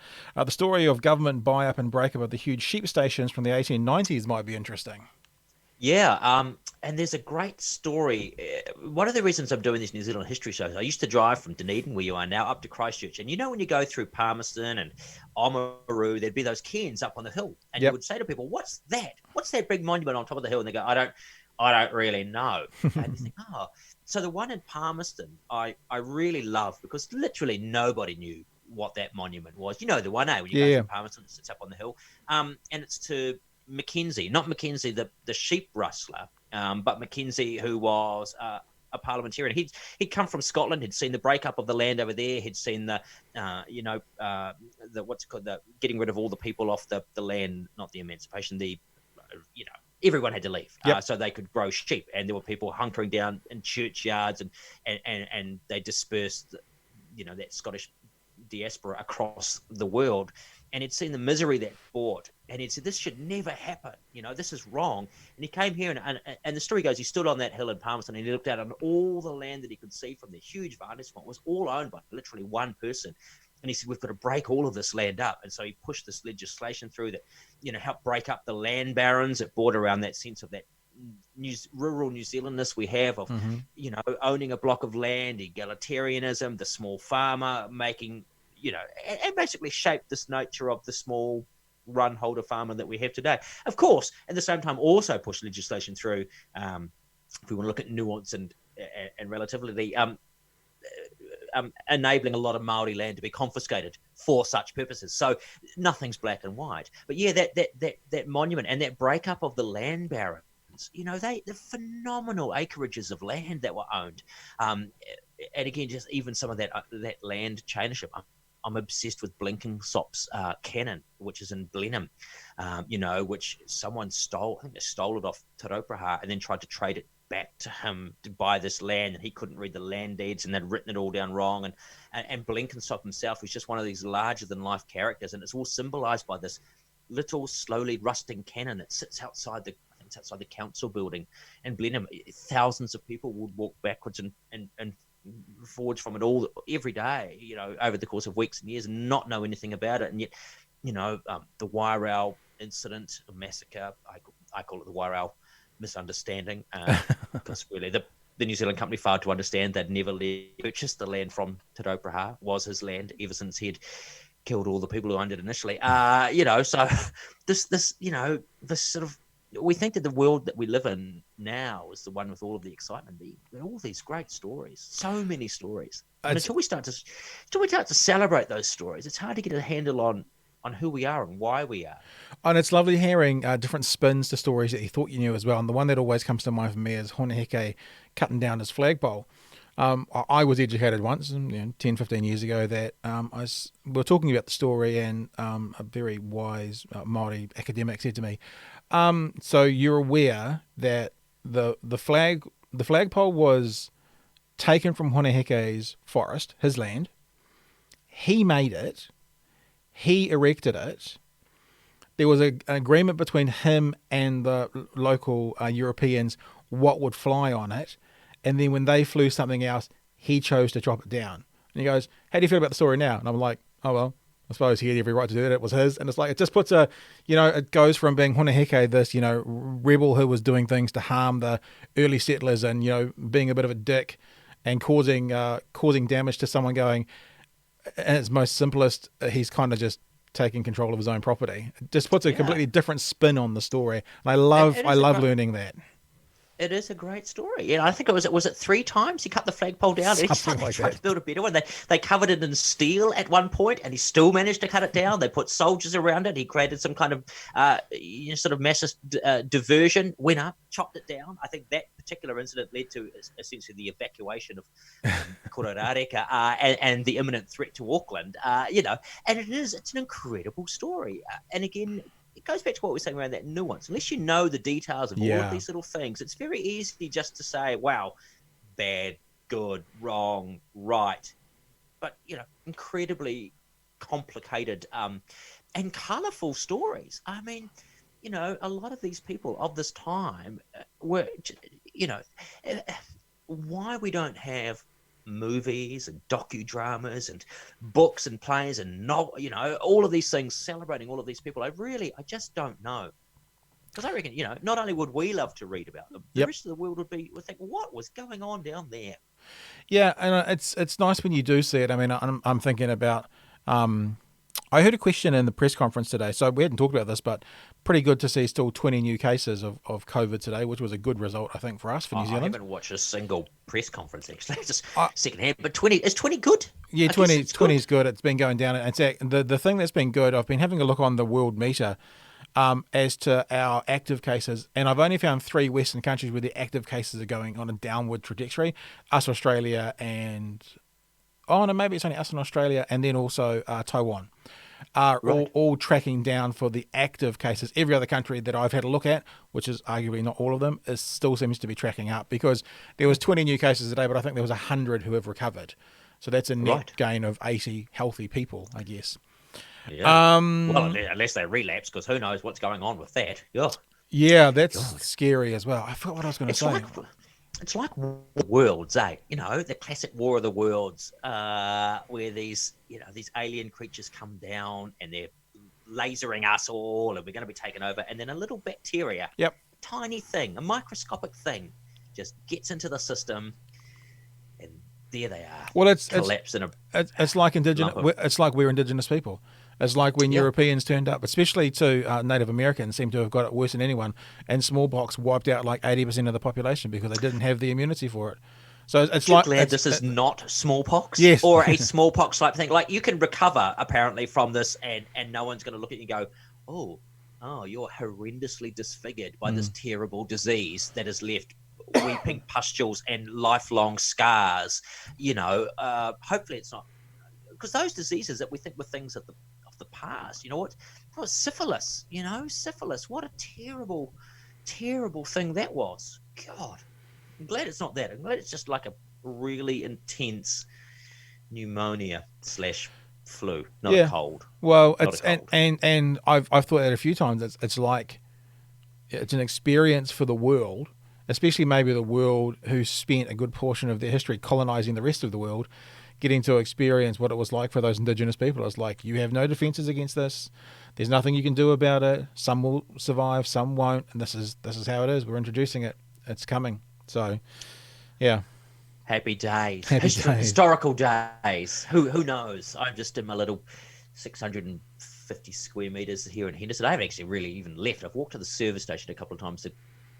story of government buy-up and break-up of the huge sheep stations from the 1890s might be interesting. Yeah, and there's a great story. One of the reasons I'm doing these New Zealand history shows, I used to drive from Dunedin, where you are now, up to Christchurch. And when you go through Palmerston and Oamaru, there'd be those cairns up on the hill. And you would say to people, what's that? What's that big monument on top of the hill? And they go, I don't really know. And you think, so the one in Palmerston, I really love, because literally nobody knew what that monument was. The one, when you go through Palmerston, it sits up on the hill. And it's to Mackenzie, not Mackenzie, the sheep rustler, but Mackenzie, who was a parliamentarian. He'd come from Scotland. He'd seen the breakup of the land over there. He'd seen the what's it called, the getting rid of all the people off the land, not the emancipation, everyone had to leave, so they could grow sheep, and there were people hunkering down in churchyards, and they dispersed, that Scottish diaspora across the world. And he'd seen the misery that brought, and he'd said, this should never happen. This is wrong. And he came here, and the story goes, he stood on that hill in Palmerston, and he looked out on all the land that he could see from the huge vantage point. It was all owned by literally one person. And he said, we've got to break all of this land up. And so he pushed this legislation through that, helped break up the land barons. It brought around that sense of that rural New Zealandness we have of, owning a block of land, egalitarianism, the small farmer making, and basically shaped this nature of the small run holder farmer that we have today. Of course, at the same time, also pushed legislation through, if we want to look at nuance and relativity, enabling a lot of Maori land to be confiscated for such purposes. So nothing's black and white. But that monument and that breakup of the land barons, the phenomenal acreages of land that were owned, and again, just even some of that land chainership. I'm obsessed with Blenkinsop's cannon, which is in Blenheim, which someone stole. I think they stole it off Te Raupraha and then tried to trade it back to him to buy this land, and he couldn't read the land deeds, and they'd written it all down wrong. And Blenkinsop himself was just one of these larger than life characters, and it's all symbolized by this little slowly rusting cannon that sits outside the council building in Blenheim. Thousands of people would walk backwards and forwards from it all every day, over the course of weeks and years, and not know anything about it. And yet, the Wairau incident, a massacre, I call it the Wairau misunderstanding, because really the New Zealand company failed to understand they'd never purchased the land from Te Raupraha, was his land ever since he'd killed all the people who owned it initially. So this sort of, we think that the world that we live in now is the one with all of the excitement, all these great stories, so many stories. And until we start to celebrate those stories, it's hard to get a handle on who we are and why we are. And it's lovely hearing different spins to stories that you thought you knew as well. And the one that always comes to mind for me is Hornick cutting down his flagpole. I was educated once, 10, 15 years ago, that we were talking about the story, and a very wise Māori academic said to me, so you're aware that the flagpole was taken from Hornick's forest, his land. He made it. He erected it. There was an agreement between him and the local Europeans what would fly on it. And then when they flew something else, he chose to chop it down. And he goes, how do you feel about the story now? And I'm like, oh, well, I suppose he had every right to do that. It was his. And it's like, it just puts a, it goes from being Hornick, this, rebel who was doing things to harm the early settlers and, being a bit of a dick and causing damage to someone, going, at its most simplest, he's kind of just taking control of his own property. It just puts a completely different spin on the story. And I love learning that. It is a great story. I think was it 3 times he cut the flagpole down? And he tried to build a better one. They covered it in steel at one point, and he still managed to cut it down. They put soldiers around it. He created some kind of sort of massive diversion, went up, chopped it down. I think that particular incident led to essentially the evacuation of Kororareka and the imminent threat to Auckland. And it's an incredible story. And again, it goes back to what we were saying around that nuance. Unless you know the details of all of these little things, it's very easy just to say, wow, bad, good, wrong, right. But, incredibly complicated and colourful stories. I mean, a lot of these people of this time were, why we don't have movies and docudramas and books and plays and all of these things celebrating all of these people. I just don't know, because I reckon not only would we love to read about them, the rest of the world would think, what was going on down there? Yeah, and it's nice when you do see it. I mean, I'm thinking about I heard a question in the press conference today, so we hadn't talked about this, but pretty good to see still 20 new cases of COVID today, which was a good result, I think, for us, for New Zealand. I haven't watched a single press conference, actually, just secondhand. But 20 good? Yeah, 20 is good. It's been going down. And the thing that's been good, I've been having a look on the world meter as to our active cases, and I've only found 3 Western countries where the active cases are going on a downward trajectory. Us, Australia, and... oh, no, maybe it's only us in Australia, and then also Taiwan are all tracking down for the active cases. Every other country that I've had a look at, which is arguably not all of them, still seems to be tracking up, because there was 20 new cases today, but I think there was 100 who have recovered. So that's a net gain of 80 healthy people, I guess. Yeah. Well, unless they relapse, because who knows what's going on with that. Yeah, that's scary as well. I forgot what I was going to say. It's like Worlds, eh? The classic War of the Worlds, where these alien creatures come down and they're lasering us all, and we're going to be taken over. And then a little bacteria, tiny thing, a microscopic thing, just gets into the system, and there they are. Well, it's like indigenous. It's like we're indigenous people. It's like when Europeans turned up, especially to Native Americans, seem to have got it worse than anyone, and smallpox wiped out like 80% of the population because they didn't have the immunity for it. So it's like glad this is not smallpox, yes, or a smallpox type thing. Like, you can recover apparently from this, and no one's going to look at you and go, oh, you're horrendously disfigured by this terrible disease that has left weeping pustules and lifelong scars. Hopefully it's not, because those diseases that we think were things of the past, syphilis, syphilis, what a terrible, terrible thing that was. God, I'm glad it's not that. I'm glad it's just like a really intense pneumonia / flu, not a cold. Well, it's and I've thought that a few times. It's like it's an experience for the world, especially maybe the world who spent a good portion of their history colonizing the rest of the world, getting to experience what it was like for those indigenous people. It's like, you have no defenses against this. There's nothing you can do about it. Some will survive, some won't, and this is how it is. We're introducing it. It's coming. So, yeah. Happy days. Historical days. Who knows? I'm just in my little 650 square meters here in Henderson. I haven't actually really even left. I've walked to the service station a couple of times to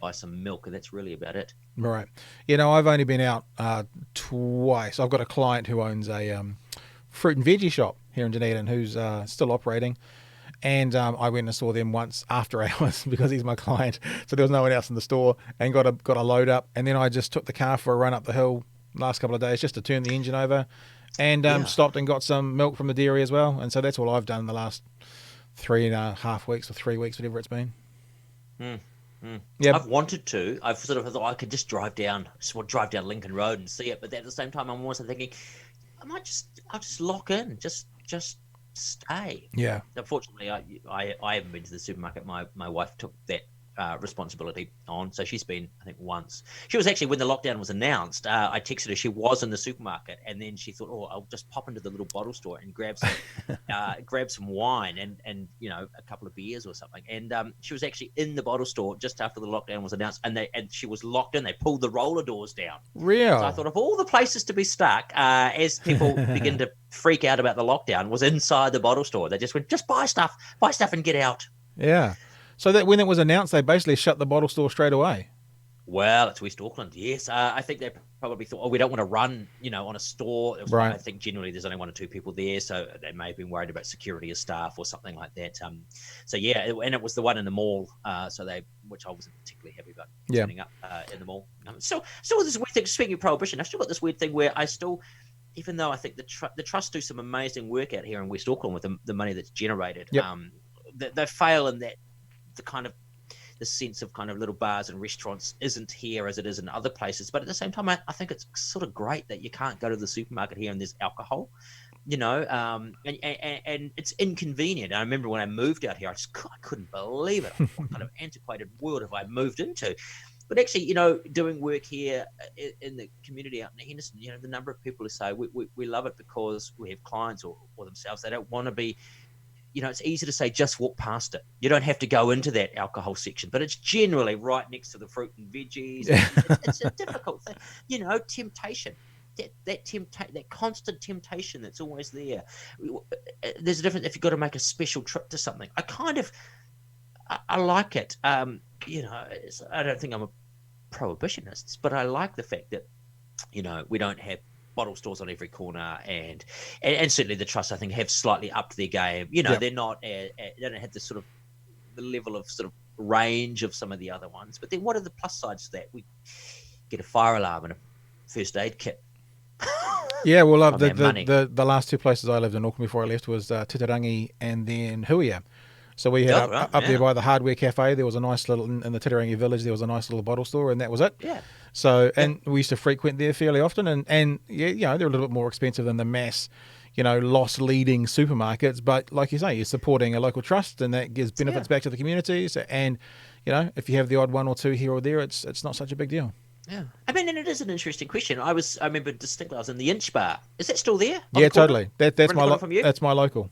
buy some milk, and that's really about it. Right. I've only been out twice. I've got a client who owns a fruit and veggie shop here in Dunedin who's still operating, and I went and saw them once after hours because he's my client, so there was no one else in the store, and got a load up, and then I just took the car for a run up the hill last couple of days just to turn the engine over, and stopped and got some milk from the dairy as well, and so that's all I've done in the last 3.5 weeks or 3 weeks, whatever it's been. Yeah, I've wanted to. I've sort of thought I could just drive down Lincoln Road and see it, but at the same time, I'm also thinking I'll just lock in, just stay. Yeah. Unfortunately, I haven't been to the supermarket. My wife took that responsibility on. So she's been, I think, once. She was actually, when the lockdown was announced, I texted her. She was in the supermarket, and then she thought, I'll just pop into the little bottle store and grab some wine and a couple of beers or something. And she was actually in the bottle store just after the lockdown was announced, and she was locked in. They pulled the roller doors down. Real. So I thought, of all the places to be stuck, as people begin to freak out about the lockdown, was inside the bottle store. They just went, just buy stuff and get out. Yeah. So that when it was announced, they basically shut the bottle store straight away. Well, it's West Auckland, yes. I think they probably thought, we don't want to run, on a store. Right. I think generally there's only one or two people there, so they may have been worried about security of staff or something like that. So yeah, and it was the one in the mall, which I wasn't particularly happy about turning up in the mall. So this weird thing. Speaking of Prohibition, I've still got this weird thing where even though I think the trust do some amazing work out here in West Auckland with the money that's generated, they fail in that the sense of kind of little bars and restaurants isn't here as it is in other places. But at the same time, I think it's sort of great that you can't go to the supermarket here and there's alcohol, and it's inconvenient. I remember when I moved out here, I couldn't believe it. What kind of antiquated world have I moved into? But actually, doing work here in the community out in Henderson, the number of people who say we love it because we have clients or themselves, they don't want to be, it's easy to say just walk past it. You don't have to go into that alcohol section, but it's generally right next to the fruit and veggies. It's a difficult thing, temptation. That constant temptation that's always there. There's a difference if you've got to make a special trip to something. I like it. I don't think I'm a prohibitionist, but I like the fact that, we don't have bottle stores on every corner, and certainly the trust, I think, have slightly upped their game. They're not, they don't have the sort of the level of sort of range of some of the other ones. But then what are the plus sides to that? We get a fire alarm and a first aid kit. Yeah, well, the last two places I lived in Auckland before I left was Titirangi and then Huia. So we had up there by the hardware cafe, there was a nice little, in the Titirangi village, there was a nice little bottle store, and that was it. Yeah. So, and we used to frequent there fairly often, and they're a little bit more expensive than the mass, loss leading supermarkets. But like you say, you're supporting a local trust, and that gives benefits back to the communities. And, if you have the odd one or two here or there, it's not such a big deal. Yeah. I mean, and it is an interesting question. I remember distinctly, I was in the Inch Bar. Is that still there? Yeah, totally. That's my local.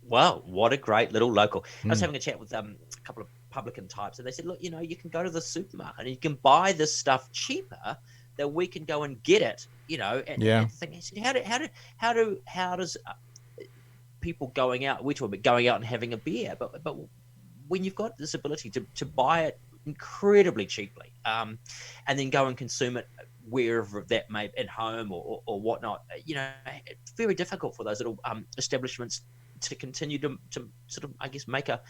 Wow, what a great little local. I was having a chat with a couple of publican types, and they said, look, you can go to the supermarket and you can buy this stuff cheaper than we can go and get it, and think, how does people going out, we're talking about going out and having a beer, but when you've got this ability to buy it incredibly cheaply, and then go and consume it wherever that may, at home or whatnot, it's very difficult for those little establishments to continue to sort of, I guess, make a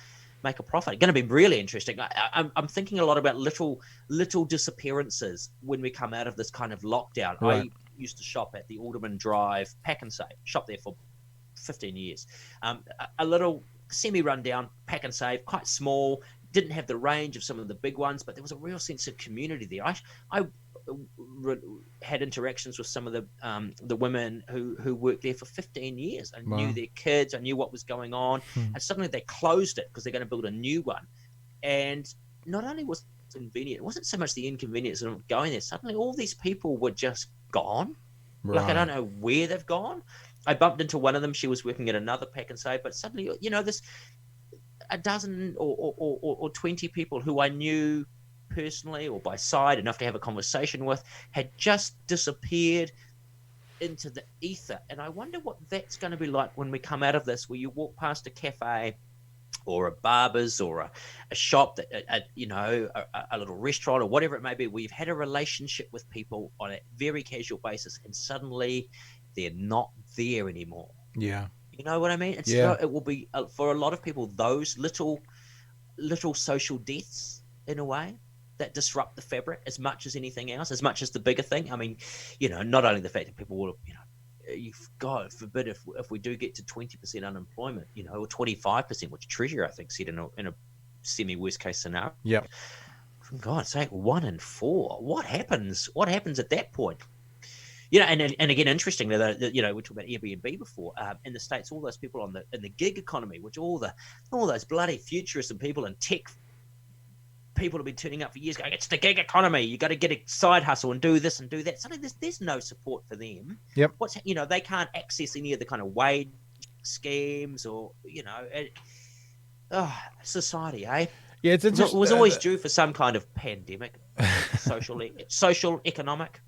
profit. It's going to be really interesting. I'm thinking a lot about little disappearances when we come out of this kind of lockdown. Right. I used to shop at the Alderman Drive Pack and Save, shop there for 15 years. A little semi-rundown Pack and Save, quite small, didn't have the range of some of the big ones, but there was a real sense of community there. I had interactions with some of the women who worked there for 15 years. I knew their kids. I knew what was going on. And suddenly they closed it because they're going to build a new one. And not only was it convenient, it wasn't so much the inconvenience of going there. Suddenly all these people were just gone. Right. Like, I don't know where they've gone. I bumped into one of them. She was working at another Pack and Save, but suddenly, this a dozen or 20 people who I knew personally or by sight enough to have a conversation with had just disappeared into the ether. And I wonder what that's going to be like when we come out of this, where you walk past a cafe or a barber's or a shop that a little restaurant or whatever it may be, where you've had a relationship with people on a very casual basis and suddenly they're not there anymore. Yeah. You know what I mean? It will be, for a lot of people, those little social deaths, in a way, that disrupt the fabric as much as anything else, as much as the bigger thing. I mean, not only the fact that people will, God forbid if we do get to 20% unemployment, or 25%, which Treasury, I think, said in a semi-worst case scenario. Yeah. For God's sake, 1 in 4. What happens? What happens at that point? And again, interestingly, we talked about Airbnb before. In the States, all those people in the gig economy, which all those bloody futurists and people in tech people have been turning up for years going, it's the gig economy. You got to get a side hustle and do this and do that. Suddenly there's no support for them. Yep. They can't access any of the kind of wage schemes or, society, eh? Yeah, it's It was always due for some kind of pandemic, social, economic,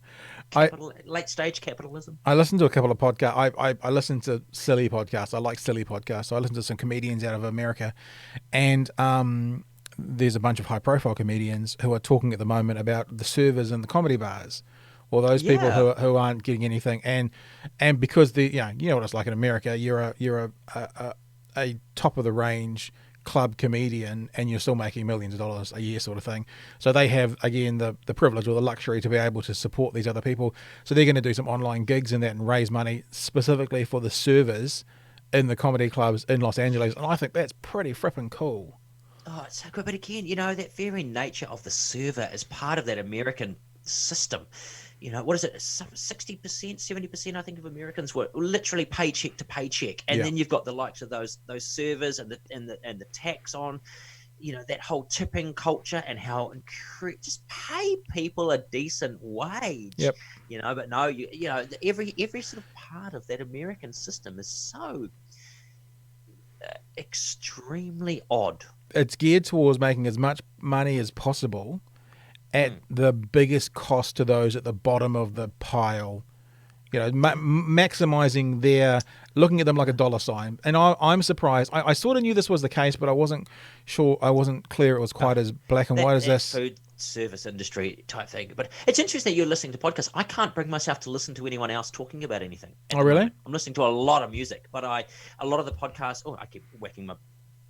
late stage capitalism. I listened to a couple of podcasts. I listened to silly podcasts. I like silly podcasts. So I listened to some comedians out of America, and there's a bunch of high profile comedians who are talking at the moment about the servers in the comedy bars, or those people who aren't getting anything, and because you know what it's like in America. You're a top of the range club comedian and you're still making millions of dollars a year sort of thing. So they have, again, the privilege or the luxury to be able to support these other people. So they're going to do some online gigs and that and raise money specifically for the servers in the comedy clubs in Los Angeles. And I think that's pretty frippin' cool. Oh, it's so good. But again, that very nature of the server is part of that American system. What is it? 60%, 70%, I think, of Americans were literally paycheck to paycheck, and then you've got the likes of those servers and the tax on, that whole tipping culture and how just pay people a decent wage. Yep. But no, every sort of part of that American system is so extremely odd. It's geared towards making as much money as possible at the biggest cost to those at the bottom of the pile, maximizing looking at them like a dollar sign. And I'm surprised. I sort of knew this was the case, but I wasn't sure. I wasn't clear it was quite as black and white as this. Food service industry type thing. But it's interesting that you're listening to podcasts. I can't bring myself to listen to anyone else talking about anything. Oh, really? Moment. I'm listening to a lot of music, but a lot of the podcasts. Oh, I keep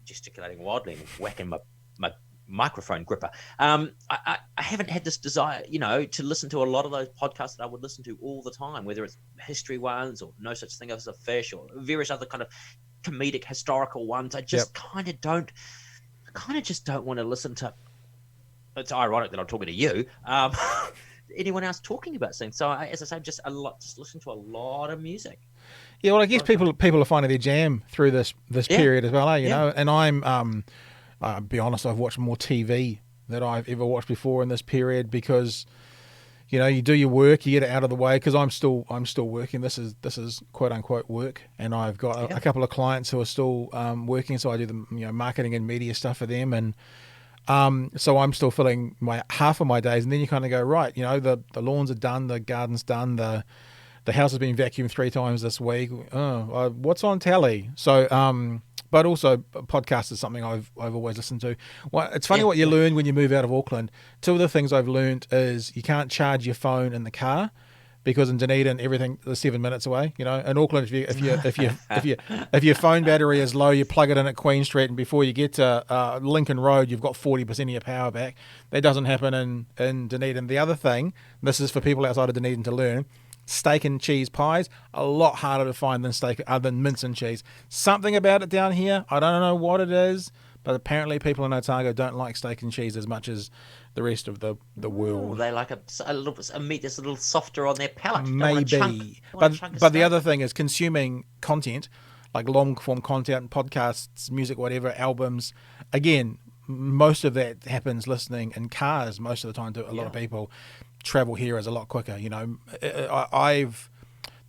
gesticulating wildly and whacking my microphone gripper. I haven't had this desire, to listen to a lot of those podcasts that I would listen to all the time, whether it's history ones or No Such Thing as a Fish or various other kind of comedic historical ones. I just kind of just don't want to listen to. It's ironic that I'm talking to you. Anyone else talking about things. So as I say, just listen to a lot of music. Yeah, well, I guess people are finding their jam through this period as well, you know. And I'm. I'll be honest, I've watched more TV than I've ever watched before in this period because, you do your work, you get it out of the way because I'm still working. This is quote unquote work, and I've got a couple of clients who are still working, so I do the marketing and media stuff for them, and so I'm still filling half of my days, and then you kind of go right, the lawns are done, the garden's done, the house has been vacuumed 3 times this week. What's on telly? So. But also, podcasts is something I've always listened to. Well, it's funny what you learn when you move out of Auckland. 2 of the things I've learned is you can't charge your phone in the car because in Dunedin everything is 7 minutes away. In Auckland, if your phone battery is low, you plug it in at Queen Street, and before you get to Lincoln Road, you've got 40% of your power back. That doesn't happen in Dunedin. The other thing, this is for people outside of Dunedin to learn. Steak and cheese pies, a lot harder to find than mince and cheese. Something about it down here, I don't know what it is, but apparently people in Otago don't like steak and cheese as much as the rest of the world. They like a meat that's a little softer on their palate. Maybe. But the other thing is consuming content, like long form content, podcasts, music, whatever, albums. Again, most of that happens listening in cars most of the time to a lot of people. Travel here is a lot quicker. The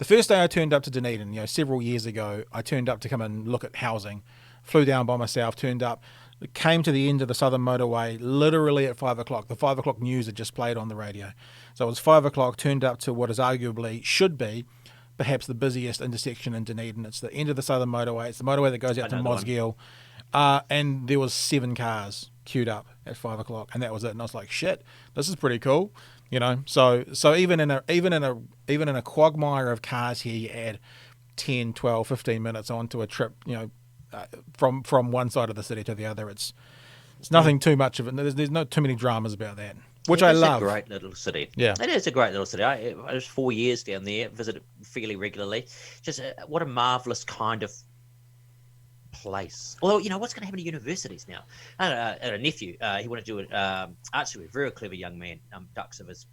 first day I turned up to Dunedin, several years ago, I turned up to come and look at housing, flew down by myself, turned up, came to the end of the Southern Motorway literally at 5 o'clock. The 5 o'clock news had just played on the radio. So it was 5 o'clock, turned up to what is arguably, should be, perhaps the busiest intersection in Dunedin. It's the end of the Southern Motorway. It's the motorway that goes out to Mosgiel. And there was 7 cars queued up at 5 o'clock, and that was it. And I was like, shit, this is pretty cool. So even in a quagmire of cars here, you add 10, 12, 15 minutes onto a trip, from one side of the city to the other. It's nothing too much of it. There's not too many dramas about that, which I love. It's a great little city. Yeah, it is a great little city. I was 4 years down there, visited fairly regularly. Just what a marvelous kind of place. Although, what's going to happen to universities now? I had a nephew. He wanted to do an arts degree. Very clever young man. Ducks of his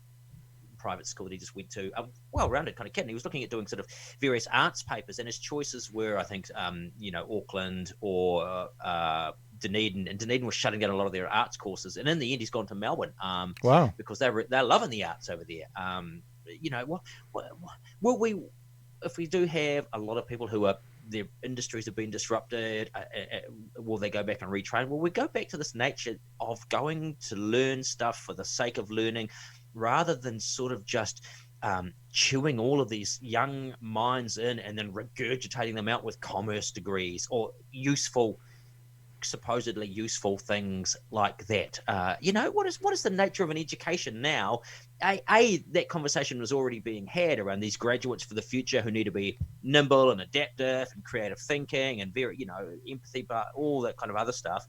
private school that he just went to. Well-rounded kind of kid. And he was looking at doing sort of various arts papers, and his choices were, I think, Auckland or Dunedin, and Dunedin was shutting down a lot of their arts courses. And in the end, he's gone to Melbourne. Wow. Because they're loving the arts over there. Will we, if we do have a lot of people who are, their industries have been disrupted, will they go back and retrain? Will we go back to this nature of going to learn stuff for the sake of learning, rather than sort of just chewing all of these young minds in and then regurgitating them out with commerce degrees or supposedly useful things like that? What is the nature of an education now? That conversation was already being had around these graduates for the future who need to be nimble and adaptive and creative thinking and very, empathy, but all that kind of other stuff.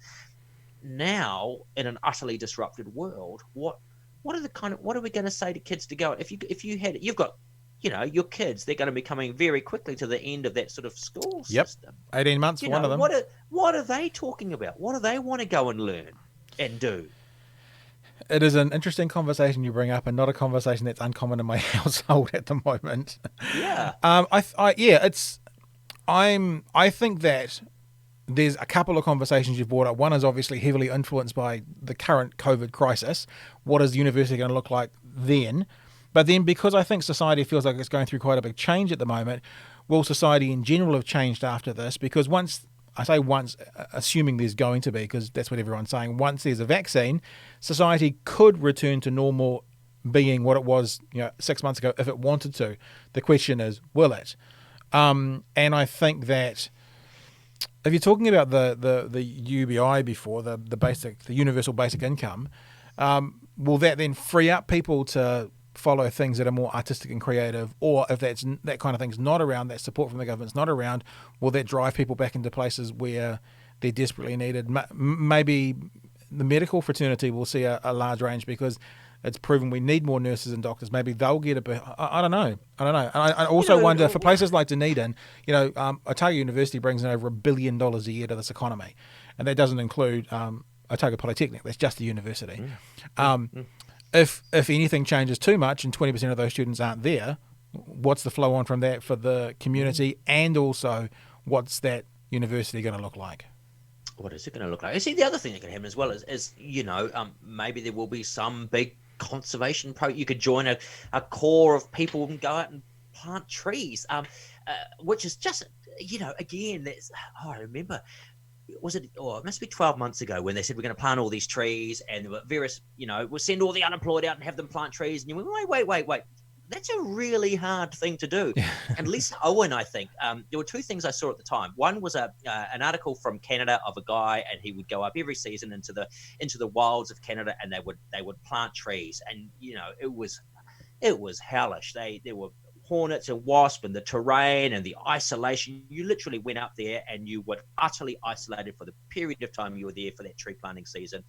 Now, in an utterly disrupted world, what are we going to say to kids to go? You've got, your kids, they're going to be coming very quickly to the end of that sort of school system. 18 months for one of them. What are they talking about? What do they want to go and learn and do? It is an interesting conversation you bring up, and not a conversation that's uncommon in my household at the moment. Yeah. I think that there's a couple of conversations you've brought up. One is obviously heavily influenced by the current COVID crisis. What is the university going to look like then? But then, because I think society feels like it's going through quite a big change at the moment, will society in general have changed after this? Because once, assuming there's going to be, because that's what everyone's saying, once there's a vaccine, society could return to normal being what it was 6 months ago if it wanted to. The question is, will it? And I think that if you're talking about the UBI before, the universal basic income, will that then free up people to follow things that are more artistic and creative? Or if that kind of thing's not around, that support from the government's not around, will that drive people back into places where they're desperately needed? Maybe the medical fraternity will see a large range because it's proven we need more nurses and doctors. Maybe they'll get a bit. I don't know. And I also wonder for places like Dunedin, Otago University brings in over $1 billion a year to this economy, and that doesn't include Otago Polytechnic. That's just the university. If anything changes too much and 20% of those students aren't there, what's the flow on from that for the community, and also what's that university going to look like? What is it going to look like? You see, the other thing that can happen as well is maybe there will be some big conservation you could join a core of people and go out and plant trees, which is just, again, I remember, it must be 12 months ago when they said we're going to plant all these trees, and there were various, we'll send all the unemployed out and have them plant trees, and you went, wait, that's a really hard thing to do. And Lisa Owen, I think, there were two things I saw at the time. One was an article from Canada of a guy, and he would go up every season into the wilds of Canada, and they would plant trees, and it was hellish. There were hornets and wasps and the terrain and the isolation. You literally went up there and you were utterly isolated for the period of time you were there for that tree planting season.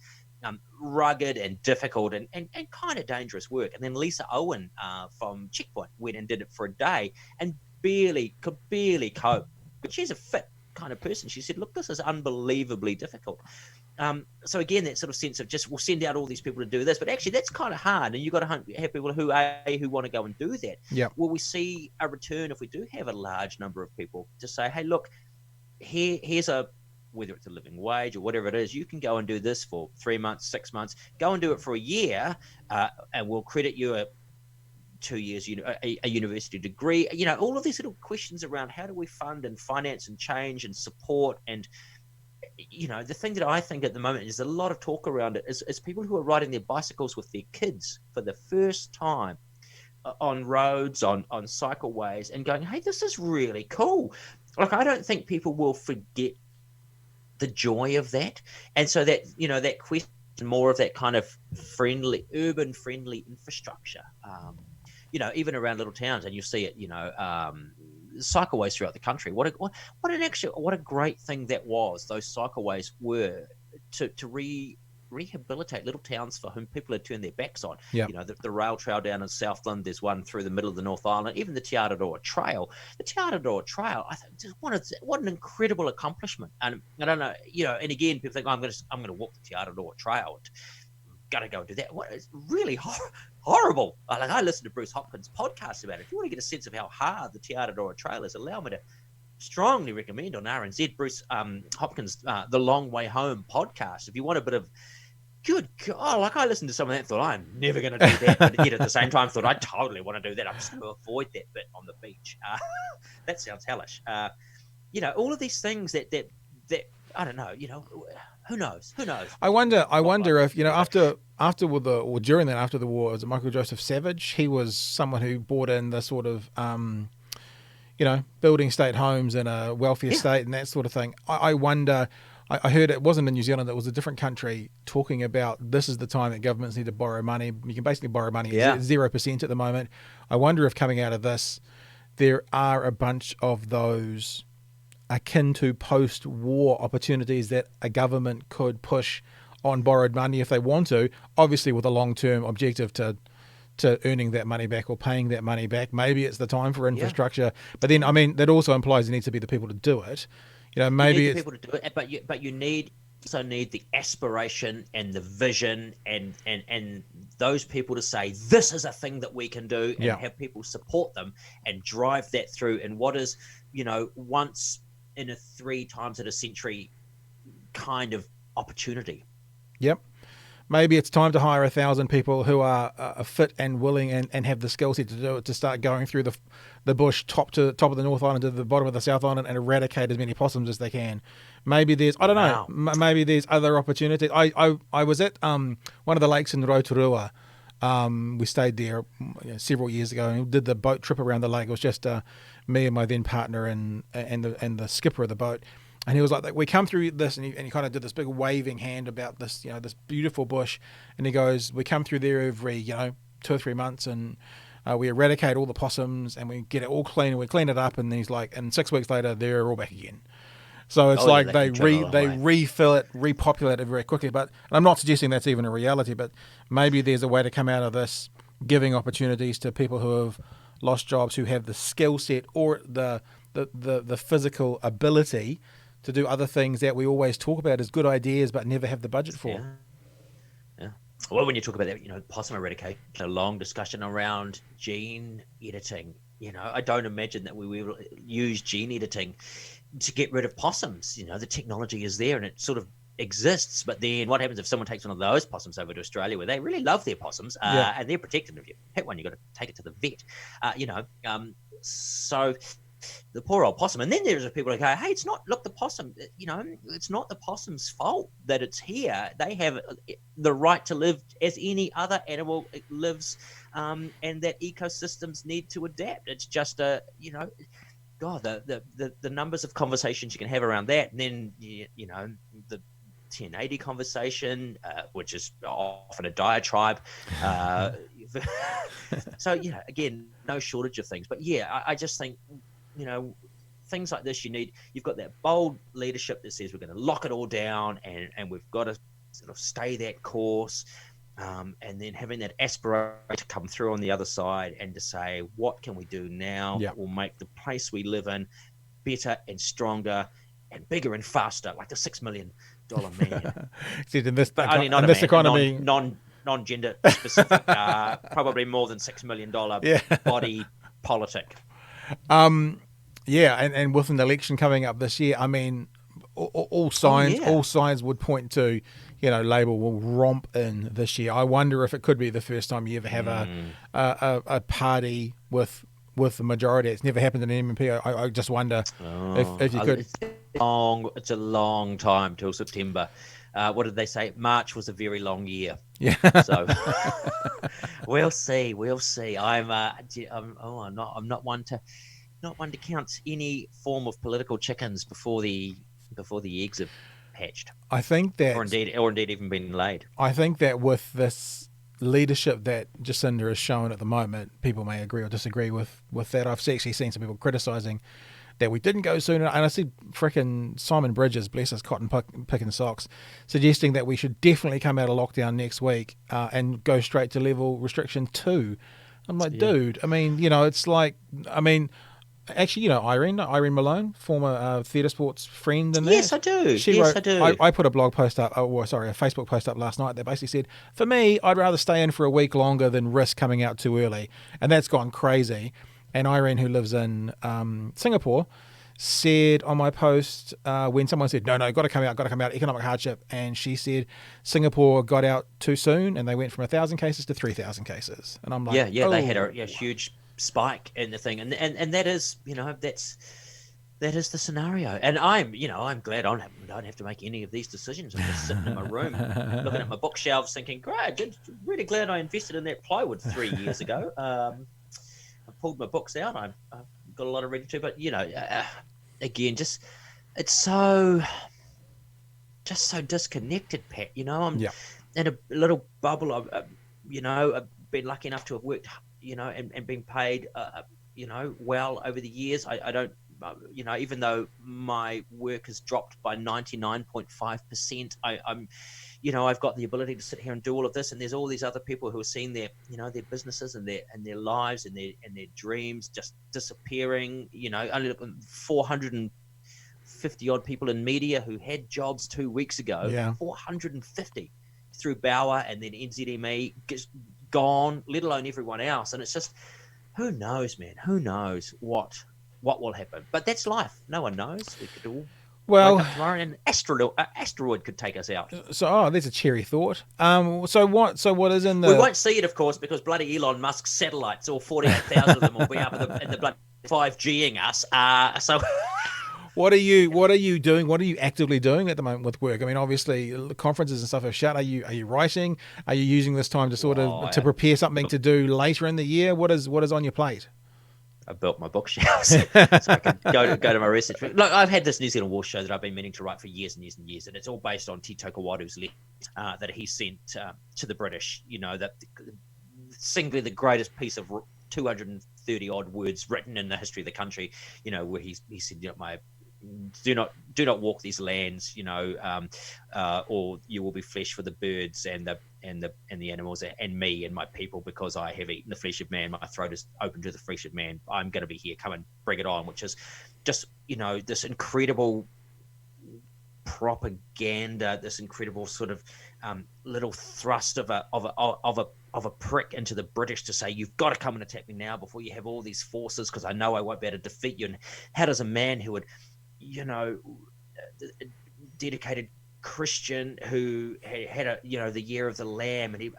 Rugged and difficult and kind of dangerous work. And then Lisa Owen from Checkpoint went and did it for a day and could barely cope. But she's a fit kind of person. She said, look, this is unbelievably difficult. So again, that sort of sense of just, we'll send out all these people to do this, but actually that's kind of hard, and you've got to have people who want to go and do that. Yeah. Will we see a return if we do have a large number of people to say, hey, look, here's whether it's a living wage or whatever it is, you can go and do this for 3 months, 6 months, go and do it for a year, and we'll credit you a 2 years, a university degree. All of these little questions around how do we fund and finance and change and support. And the thing that I think at the moment is a lot of talk around it is people who are riding their bicycles with their kids for the first time on roads, on cycleways, and going, hey, this is really cool. Like, I don't think people will forget the joy of that. And so that, that question, more of that kind of urban friendly infrastructure, even around little towns, and you'll see it, cycleways throughout the country. What a great thing that was. Those cycleways were to rehabilitate little towns for whom people had turned their backs on. Yep. The rail trail down in Southland, there's one through the middle of the North Island, even the Te Araroa Trail. The Te Araroa Trail, I think, what an incredible accomplishment. And I don't know, and again, people think, I'm going to walk the Te Araroa Trail. Got to go and do that. It's really horrible. I listened to Bruce Hopkins' podcast about it. If you want to get a sense of how hard the Te Araroa Trail is, allow me to strongly recommend on RNZ, Bruce Hopkins, The Long Way Home podcast. If you want a bit of good God, like I listened to some of that and thought, I'm never going to do that. But yet at the same time, thought, I totally want to do that. I'm just going to avoid that bit on the beach. That sounds hellish. All of these things that I don't know, who knows? I wonder if, after during the war, was it Michael Joseph Savage? He was someone who brought in the sort of, building state homes in a wealthier state and that sort of thing. I wonder, I heard it wasn't in New Zealand, it was a different country talking about this is the time that governments need to borrow money. You can basically borrow money at 0% at the moment. I wonder if coming out of this, there are a bunch of those akin to post-war opportunities that a government could push on borrowed money if they want to, obviously with a long-term objective to earning that money back or paying that money back. Maybe it's the time for infrastructure, but then that also implies there needs to be the people to do it. Maybe you need the people to do it, but you also need the aspiration and the vision and those people to say this is a thing that we can do and have people support them and drive that through. And what is once in a 3 times in a century kind of opportunity. Yep. Maybe it's time to hire 1,000 people who are fit and willing and have the skill set to do it, to start going through the bush top of the North Island to the bottom of the South Island and eradicate as many possums as they can. Maybe there's, I don't know, maybe there's other opportunities. I was at one of the lakes in Rotorua. We stayed there several years ago and did the boat trip around the lake. It was just me and my then partner and the skipper of the boat. And he was like, we come through this, and he kind of did this big waving hand about this, this beautiful bush. And he goes, we come through there every, 2 or 3 months, and we eradicate all the possums, and we get it all clean, and we clean it up. And he's like, and 6 weeks later, they're all back again. So it's they refill it, repopulate it very quickly. But I'm not suggesting that's even a reality, but maybe there's a way to come out of this, giving opportunities to people who have lost jobs, who have the skill set or the physical ability to do other things that we always talk about as good ideas but never have the budget for. Yeah. Well, when you talk about that, possum eradication, a long discussion around gene editing. I don't imagine that we will use gene editing to get rid of possums. The technology is there and it sort of exists. But then what happens if someone takes one of those possums over to Australia where they really love their possums and they're protected? If you hit one, you've got to take it to the vet. So the poor old possum. And then there's people who go, hey, it's not, look, the possum, it's not the possum's fault that it's here. They have the right to live as any other animal lives, and that ecosystems need to adapt. It's just God, the numbers of conversations you can have around that. And then, the 1080 conversation, which is often a diatribe. So, again, no shortage of things. But I just think, things like this, you've got that bold leadership that says we're going to lock it all down and we've got to sort of stay that course. And then having that aspiration to come through on the other side and to say, what can we do now that will make the place we live in better and stronger and bigger and faster, like the $6 million man. in this economy, non-gender specific, probably more than $6 million body politic. And with an election coming up this year, I mean, all signs would point to, Labour will romp in this year. I wonder if it could be the first time you ever have a party with the majority. It's never happened in an MMP. I just wonder if you could. It's a long time till September. What did they say? March was a very long year. Yeah. So we'll see. I'm not one to count any form of political chickens before the eggs have hatched. I think that, or indeed even been laid. I think that with this leadership that Jacinda has shown at the moment, people may agree or disagree with that. I've actually seen some people criticising that we didn't go sooner, and I see frickin' Simon Bridges, bless his cotton picking socks, suggesting that we should definitely come out of lockdown next week and go straight to level restriction 2. I'm like, dude, I mean, it's like, actually, Irene Malone, former theatre sports friend in there. Yes, I do. I do. I put a blog post up, a Facebook post up last night that basically said, for me, I'd rather stay in for a week longer than risk coming out too early. And that's gone crazy. And Irene, who lives in Singapore, said on my post when someone said, no, got to come out, economic hardship. And she said Singapore got out too soon and they went from 1,000 cases to 3,000 cases. And I'm like, they had a huge spike in the thing. And that is, that is the scenario. And I'm glad I don't have to make any of these decisions. I'm just sitting in my room looking at my bookshelves thinking, great, really glad I invested in that plywood 3 years ago. I pulled my books out. I've got a lot of reading to, but again, it's so disconnected, Pat. I'm in a little bubble. I've been lucky enough to have worked, and been paid, well over the years. I don't, even though my work has dropped by 99.5%, I'm, I've got the ability to sit here and do all of this. And there's all these other people who are seeing their, their businesses and their lives and their dreams just disappearing. Only look, 450 odd people in media who had jobs 2 weeks ago. 450 through Bauer and then NZME gets gone, let alone everyone else. And it's just, who knows, man? Who knows what will happen? But that's life. No one knows. We could all wake up tomorrow and an asteroid could take us out. So, there's a cheery thought. So what is in the? We won't see it, of course, because bloody Elon Musk's satellites, all 48,000 of them, will be up in the bloody 5Ging us. So. What are you doing? What are you actively doing at the moment with work? I mean, obviously, the conferences and stuff have shut. Are you writing? Are you using this time to to prepare something to do later in the year? What is on your plate? I built my bookshelves so I can go to my research. Look, I've had this New Zealand War show that I've been meaning to write for years and years and years, and it's all based on Tito Kawatu's letter that he sent to the British. That singly the greatest piece of 230 odd words written in the history of the country. Where he said, do not walk these lands, or you will be flesh for the birds and the animals and me and my people, because I have eaten the flesh of man. My throat is open to the flesh of man. I'm going to be here. Come and bring it on. Which is just this incredible propaganda, this incredible sort of little thrust of a prick into the British to say, you've got to come and attack me now before you have all these forces, because I know I won't be able to defeat you. And how does a man who would dedicated Christian who had the year of the Lamb, and he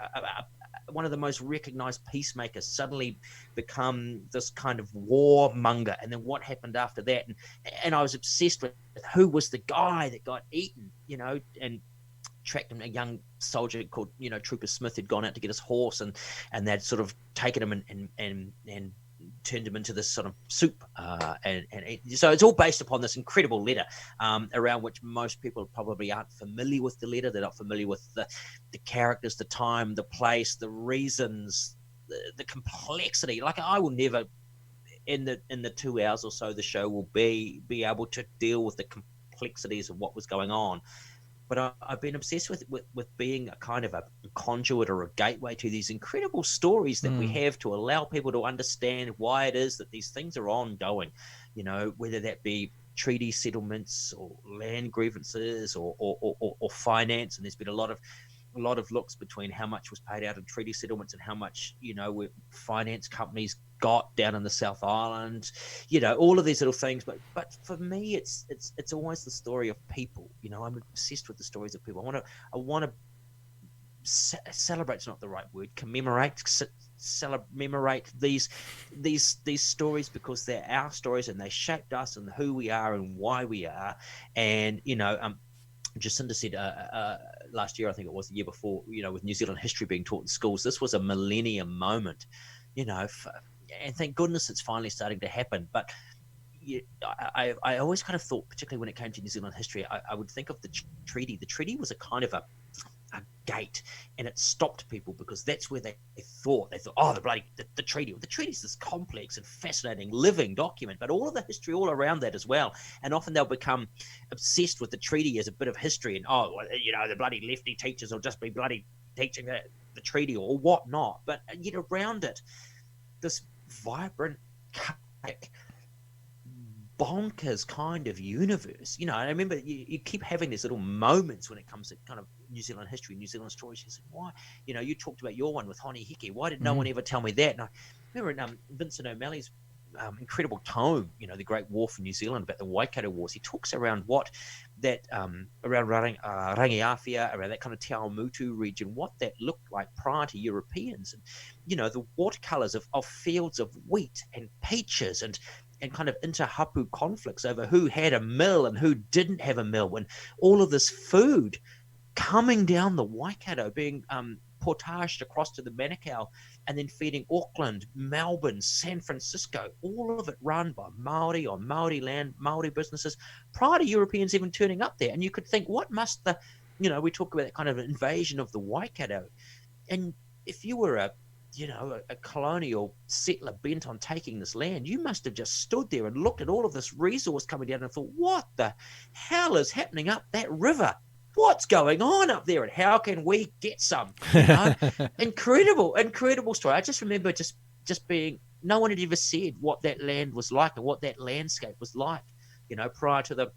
one of the most recognized peacemakers, suddenly become this kind of warmonger? And then what happened after that? And I was obsessed with who was the guy that got eaten, and tracked him. A young soldier called Trooper Smith had gone out to get his horse, and they'd sort of taken him and turned him into this sort of soup, and so it's all based upon this incredible letter, around which most people probably aren't familiar with the letter. They're not familiar with the characters, the time, the place, the reasons, the complexity. Like, I will never, in the 2 hours or so the show will be able to deal with the complexities of what was going on. But I've been obsessed with being a kind of a conduit or a gateway to these incredible stories that we have, to allow people to understand why it is that these things are ongoing, whether that be treaty settlements or land grievances or finance. And there's been a lot of looks between how much was paid out in treaty settlements and how much, finance companies got down in the South Island, all of these little things. But for me, it's always the story of people. I'm obsessed with the stories of people. I want to celebrate's not the right word. Commemorate these stories, because they're our stories and they shaped us and who we are and why we are. And Jacinda said last year, I think it was the year before, with New Zealand history being taught in schools, this was a millennium moment, and thank goodness it's finally starting to happen. But I always kind of thought, particularly when it came to New Zealand history, I would think of the treaty. The treaty was a kind of a gate, and it stopped people, because that's where they thought, oh, the treaty. The treaty is this complex and fascinating living document, but all of the history all around that as well. And often they'll become obsessed with the treaty as a bit of history, and the bloody lefty teachers will just be bloody teaching the treaty or whatnot. But yet around it, this vibrant, chaotic, bonkers kind of universe. I remember you keep having these little moments when it comes to kind of New Zealand history, New Zealand stories. You said, why? You talked about your one with Hornick. Why did no one ever tell me that? And I remember in Vincent O'Malley's incredible tome, the Great War for New Zealand about the Waikato Wars. He talks around what that around Rangiawhia, around that kind of Te Awamutu region, what that looked like prior to Europeans, and the watercolors of fields of wheat and peaches, and kind of inter-hapu conflicts over who had a mill and who didn't have a mill, and all of this food coming down the Waikato, being portaged across to the Manukau, and then feeding Auckland, Melbourne, San Francisco, all of it run by Māori on Māori land, Māori businesses, prior to Europeans even turning up there. And you could think, what must we talk about that kind of invasion of the Waikato. And if you were a colonial settler bent on taking this land, you must have just stood there and looked at all of this resource coming down and thought, what the hell is happening up that river? What's going on up there, and how can we get some? Incredible story. I just remember just being, no one had ever said what that land was like and what that landscape was like, prior to the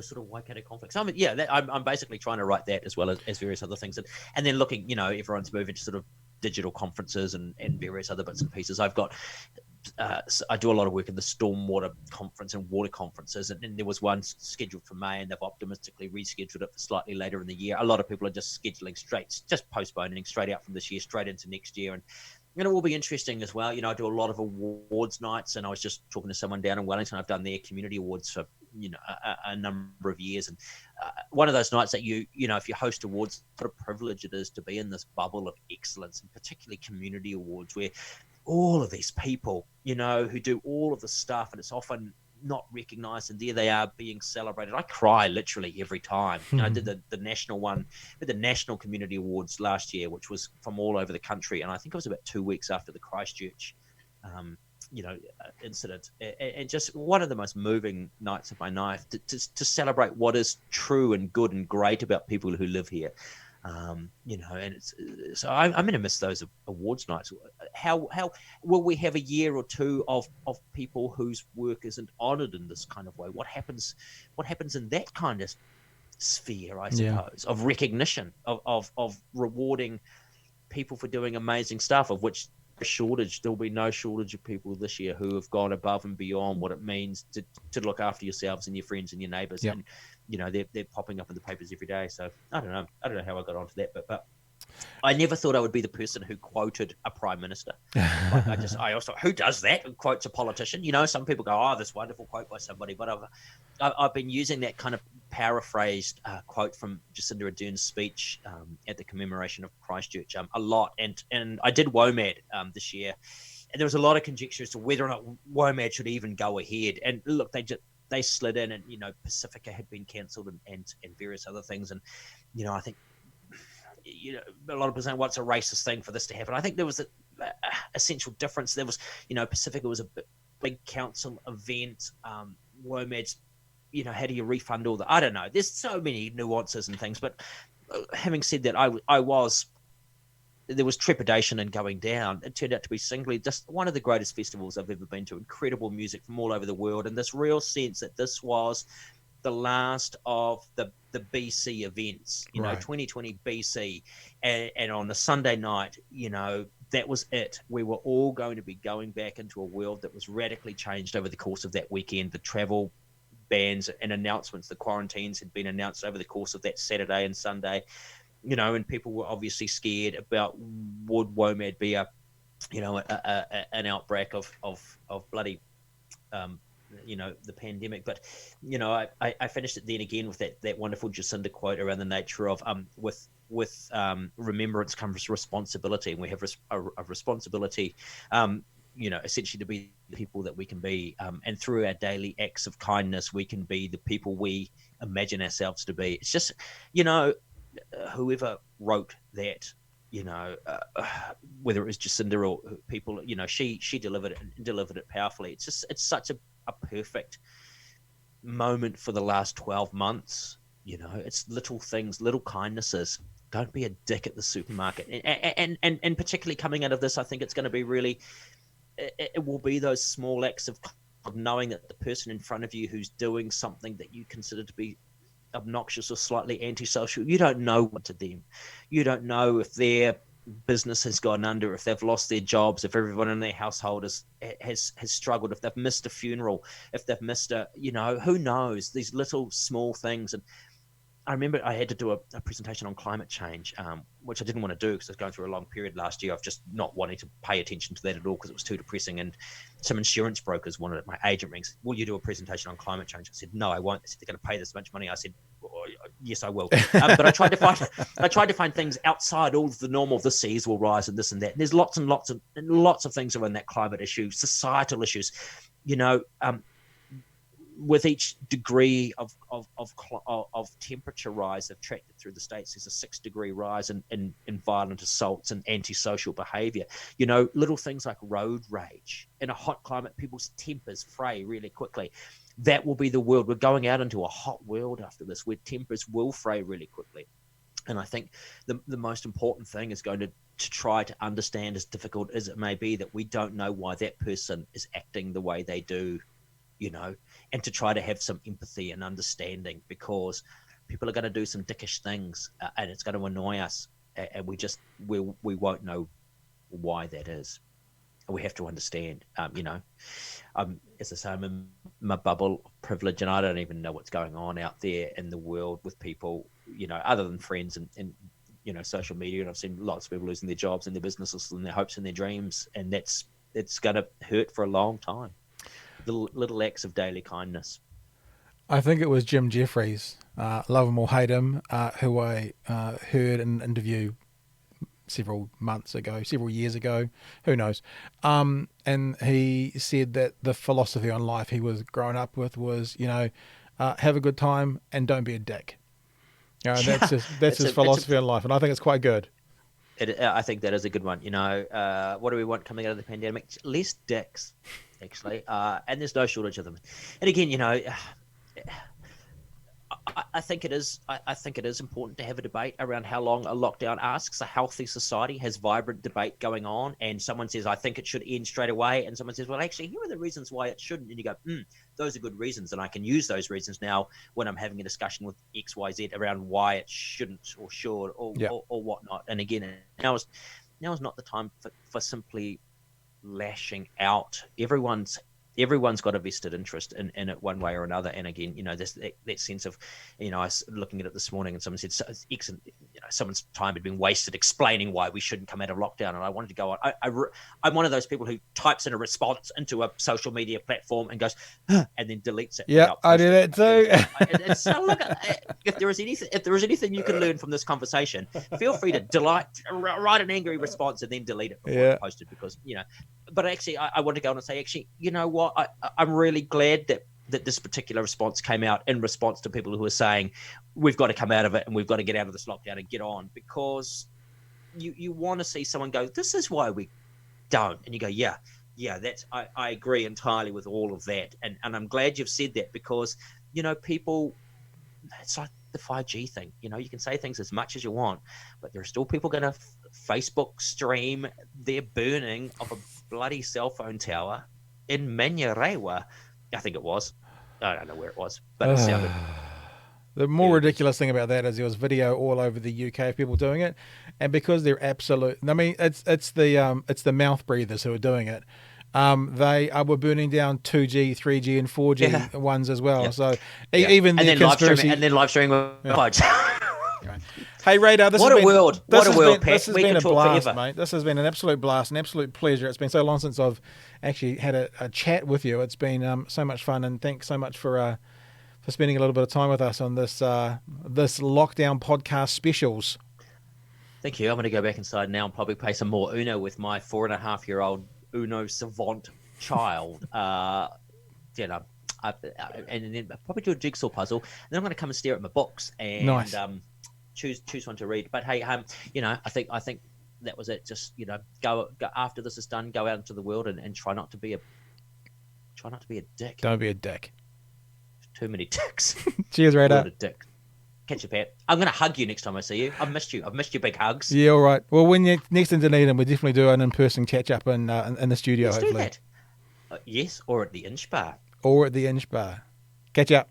sort of Waikato conflicts. I'm basically trying to write that as well as various other things, and then looking, everyone's moving to sort of digital conferences and various other bits and pieces. I've got. I do a lot of work in the stormwater conference and water conferences, and there was one scheduled for May, and they've optimistically rescheduled it for slightly later in the year. A lot of people are just scheduling just postponing straight out from this year straight into next year, and it will be interesting as well. I do a lot of awards nights, and I was just talking to someone down in Wellington. I've done their community awards for a number of years, and one of those nights that if you host awards, what a privilege it is to be in this bubble of excellence, and particularly community awards, where all of these people, who do all of the stuff, and it's often not recognized, and there they are being celebrated. I cry literally every time. I did the national one, the National Community Awards last year, which was from all over the country, and I think it was about 2 weeks after the Christchurch incident, and just one of the most moving nights of my life to celebrate what is true and good and great about people who live here. And it's so I'm going to miss those awards nights. How will we have a year or two of people whose work isn't honoured in this kind of way? What happens in that kind of sphere, I suppose, of recognition, of rewarding people for doing amazing stuff, of which there'll be no shortage of people this year who have gone above and beyond what it means to look after yourselves and your friends and your neighbours. And they're popping up in the papers every day. So I don't know how I got onto that, but I never thought I would be the person who quoted a prime minister. I also, who does that? Who quotes a politician? Some people go, oh, this wonderful quote by somebody, but I've been using that kind of paraphrased quote from Jacinda Ardern's speech at the commemoration of Christchurch a lot, and I did WOMAD this year, and there was a lot of conjecture as to whether or not WOMAD should even go ahead. And look, they slid in, and Pacifica had been cancelled, and various other things, and I think a lot of people saying, what's a racist thing for this to happen? I think there was a essential difference. There was, Pacifica was a big council event. WOMAD's, how do you refund all the? I don't know. There's so many nuances and things. But having said that, there was trepidation in going down. It turned out to be singly just one of the greatest festivals I've ever been to. Incredible music from all over the world, and this real sense that this was the last of the BC events, right. 2020 BC, and on the Sunday night, that was it. We were all going to be going back into a world that was radically changed over the course of that weekend. The travel bans and announcements, the quarantines had been announced over the course of that Saturday and Sunday, and people were obviously scared about would WOMAD be an outbreak of bloody the pandemic. But I finished it then again with that wonderful Jacinda quote around the nature of with remembrance comes responsibility, and we have a responsibility essentially to be the people that we can be, and through our daily acts of kindness we can be the people we imagine ourselves to be. It's just whoever wrote that, whether it was Jacinda or people, she delivered it powerfully. It's such a perfect moment for the last 12 months. It's little things, little kindnesses. Don't be a dick at the supermarket, and particularly coming out of this, I think it's going to be really, it will be those small acts of knowing that the person in front of you who's doing something that you consider to be obnoxious or slightly antisocial, you don't know what to them. You don't know if they're business has gone under, if they've lost their jobs, if everyone in their household has struggled, if they've missed a funeral, if they've missed who knows, these little small things. And I remember I had to do a presentation on climate change, which I didn't want to do because I was going through a long period last year of just not wanting to pay attention to that at all because it was too depressing. And some insurance brokers wanted it. My agent rings, will you do a presentation on climate change? I said, no, I won't. They said, they're going to pay this much money. I said, oh, yes, I will. But I tried to find things outside all of the normal. The seas will rise and this and that. And there's lots and lots of things around that climate issue, societal issues, with each degree of temperature rise they've tracked it through the States, there's a 6-degree rise in violent assaults and antisocial behaviour. Little things like road rage. In a hot climate, people's tempers fray really quickly. That will be the world. We're going out into a hot world after this, where tempers will fray really quickly. And I think the most important thing is going to try to understand, as difficult as it may be, that we don't know why that person is acting the way they do, and to try to have some empathy and understanding, because people are going to do some dickish things and it's going to annoy us, and we won't know why that is. We have to understand, as I say, I'm in my bubble of privilege and I don't even know what's going on out there in the world with people, other than friends and social media. And I've seen lots of people losing their jobs and their businesses and their hopes and their dreams. And it's going to hurt for a long time. Little acts of daily kindness. I think it was Jim Jeffries, love him or hate him, who I heard in an interview several years ago, who knows. And he said that the philosophy on life he was growing up with was, have a good time and don't be a dick. That's his philosophy on life, and I think it's quite good. I think that is a good one. What do we want coming out of the pandemic? Less dicks, actually, and there's no shortage of them. And again, I think it is. I think it is important to have a debate around how long a lockdown asks. A healthy society has vibrant debate going on, and someone says, "I think it should end straight away," and someone says, "Well, actually, here are the reasons why it shouldn't." And you go, "Those are good reasons, and I can use those reasons now when I'm having a discussion with X, Y, Z around why it shouldn't or should or whatnot." And again, now is not the time for simply lashing out. Everyone's got a vested interest in it one way or another. And again, that sense of, I was looking at it this morning and someone said, someone's time had been wasted explaining why we shouldn't come out of lockdown. And I wanted to go on. I'm one of those people who types in a response into a social media platform and goes, and then deletes it. Yeah, I do that too. So look, if there is anything you can learn from this conversation, feel free to write an angry response and then delete it before it's posted, because, but actually I want to go on and say, actually, you know what? I'm really glad that this particular response came out in response to people who are saying we've got to come out of it and we've got to get out of this lockdown and get on, because you want to see someone go, this is why we don't. And you go, yeah, that's, I agree entirely with all of that. And I'm glad you've said that, because, people, it's like the 5G thing, you can say things as much as you want, but there are still people going to Facebook stream their burning of a bloody cell phone tower in Manurewa, I think it was. I don't know where it was, but it sounded... The more ridiculous thing about that is there was video all over the UK of people doing it, and because they're absolute... I mean, it's the mouth breathers who are doing it. They were burning down 2G, 3G, and 4G ones as well. Yeah. So even the conspiracy... And then live streaming with Hey, Radar, What a world, Pat. This has been a blast, mate. This has been an absolute blast, an absolute pleasure. It's been so long since I've actually had a chat with you. It's been so much fun, and thanks so much for spending a little bit of time with us on this lockdown podcast specials. Thank you. I'm going to go back inside now and probably play some more Uno with my 4.5-year-old Uno savant child. And then probably do a jigsaw puzzle. And then I'm going to come and stare at my books and nice. Choose one to read. But hey, I think that was it. Just go after this is done, go out into the world and try not to be a dick. Don't be a dick. Too many dicks. Cheers, Radar. A dick. Catch you, Pat. I'm going to hug you next time I see you. I've missed you. I've missed your big hugs. Yeah, all right. Well, when you're next in Dunedin, we'll definitely do an in-person catch-up in the studio, Let's hopefully. do that. Yes, or at the Inch Bar. Or at the Inch Bar. Catch up.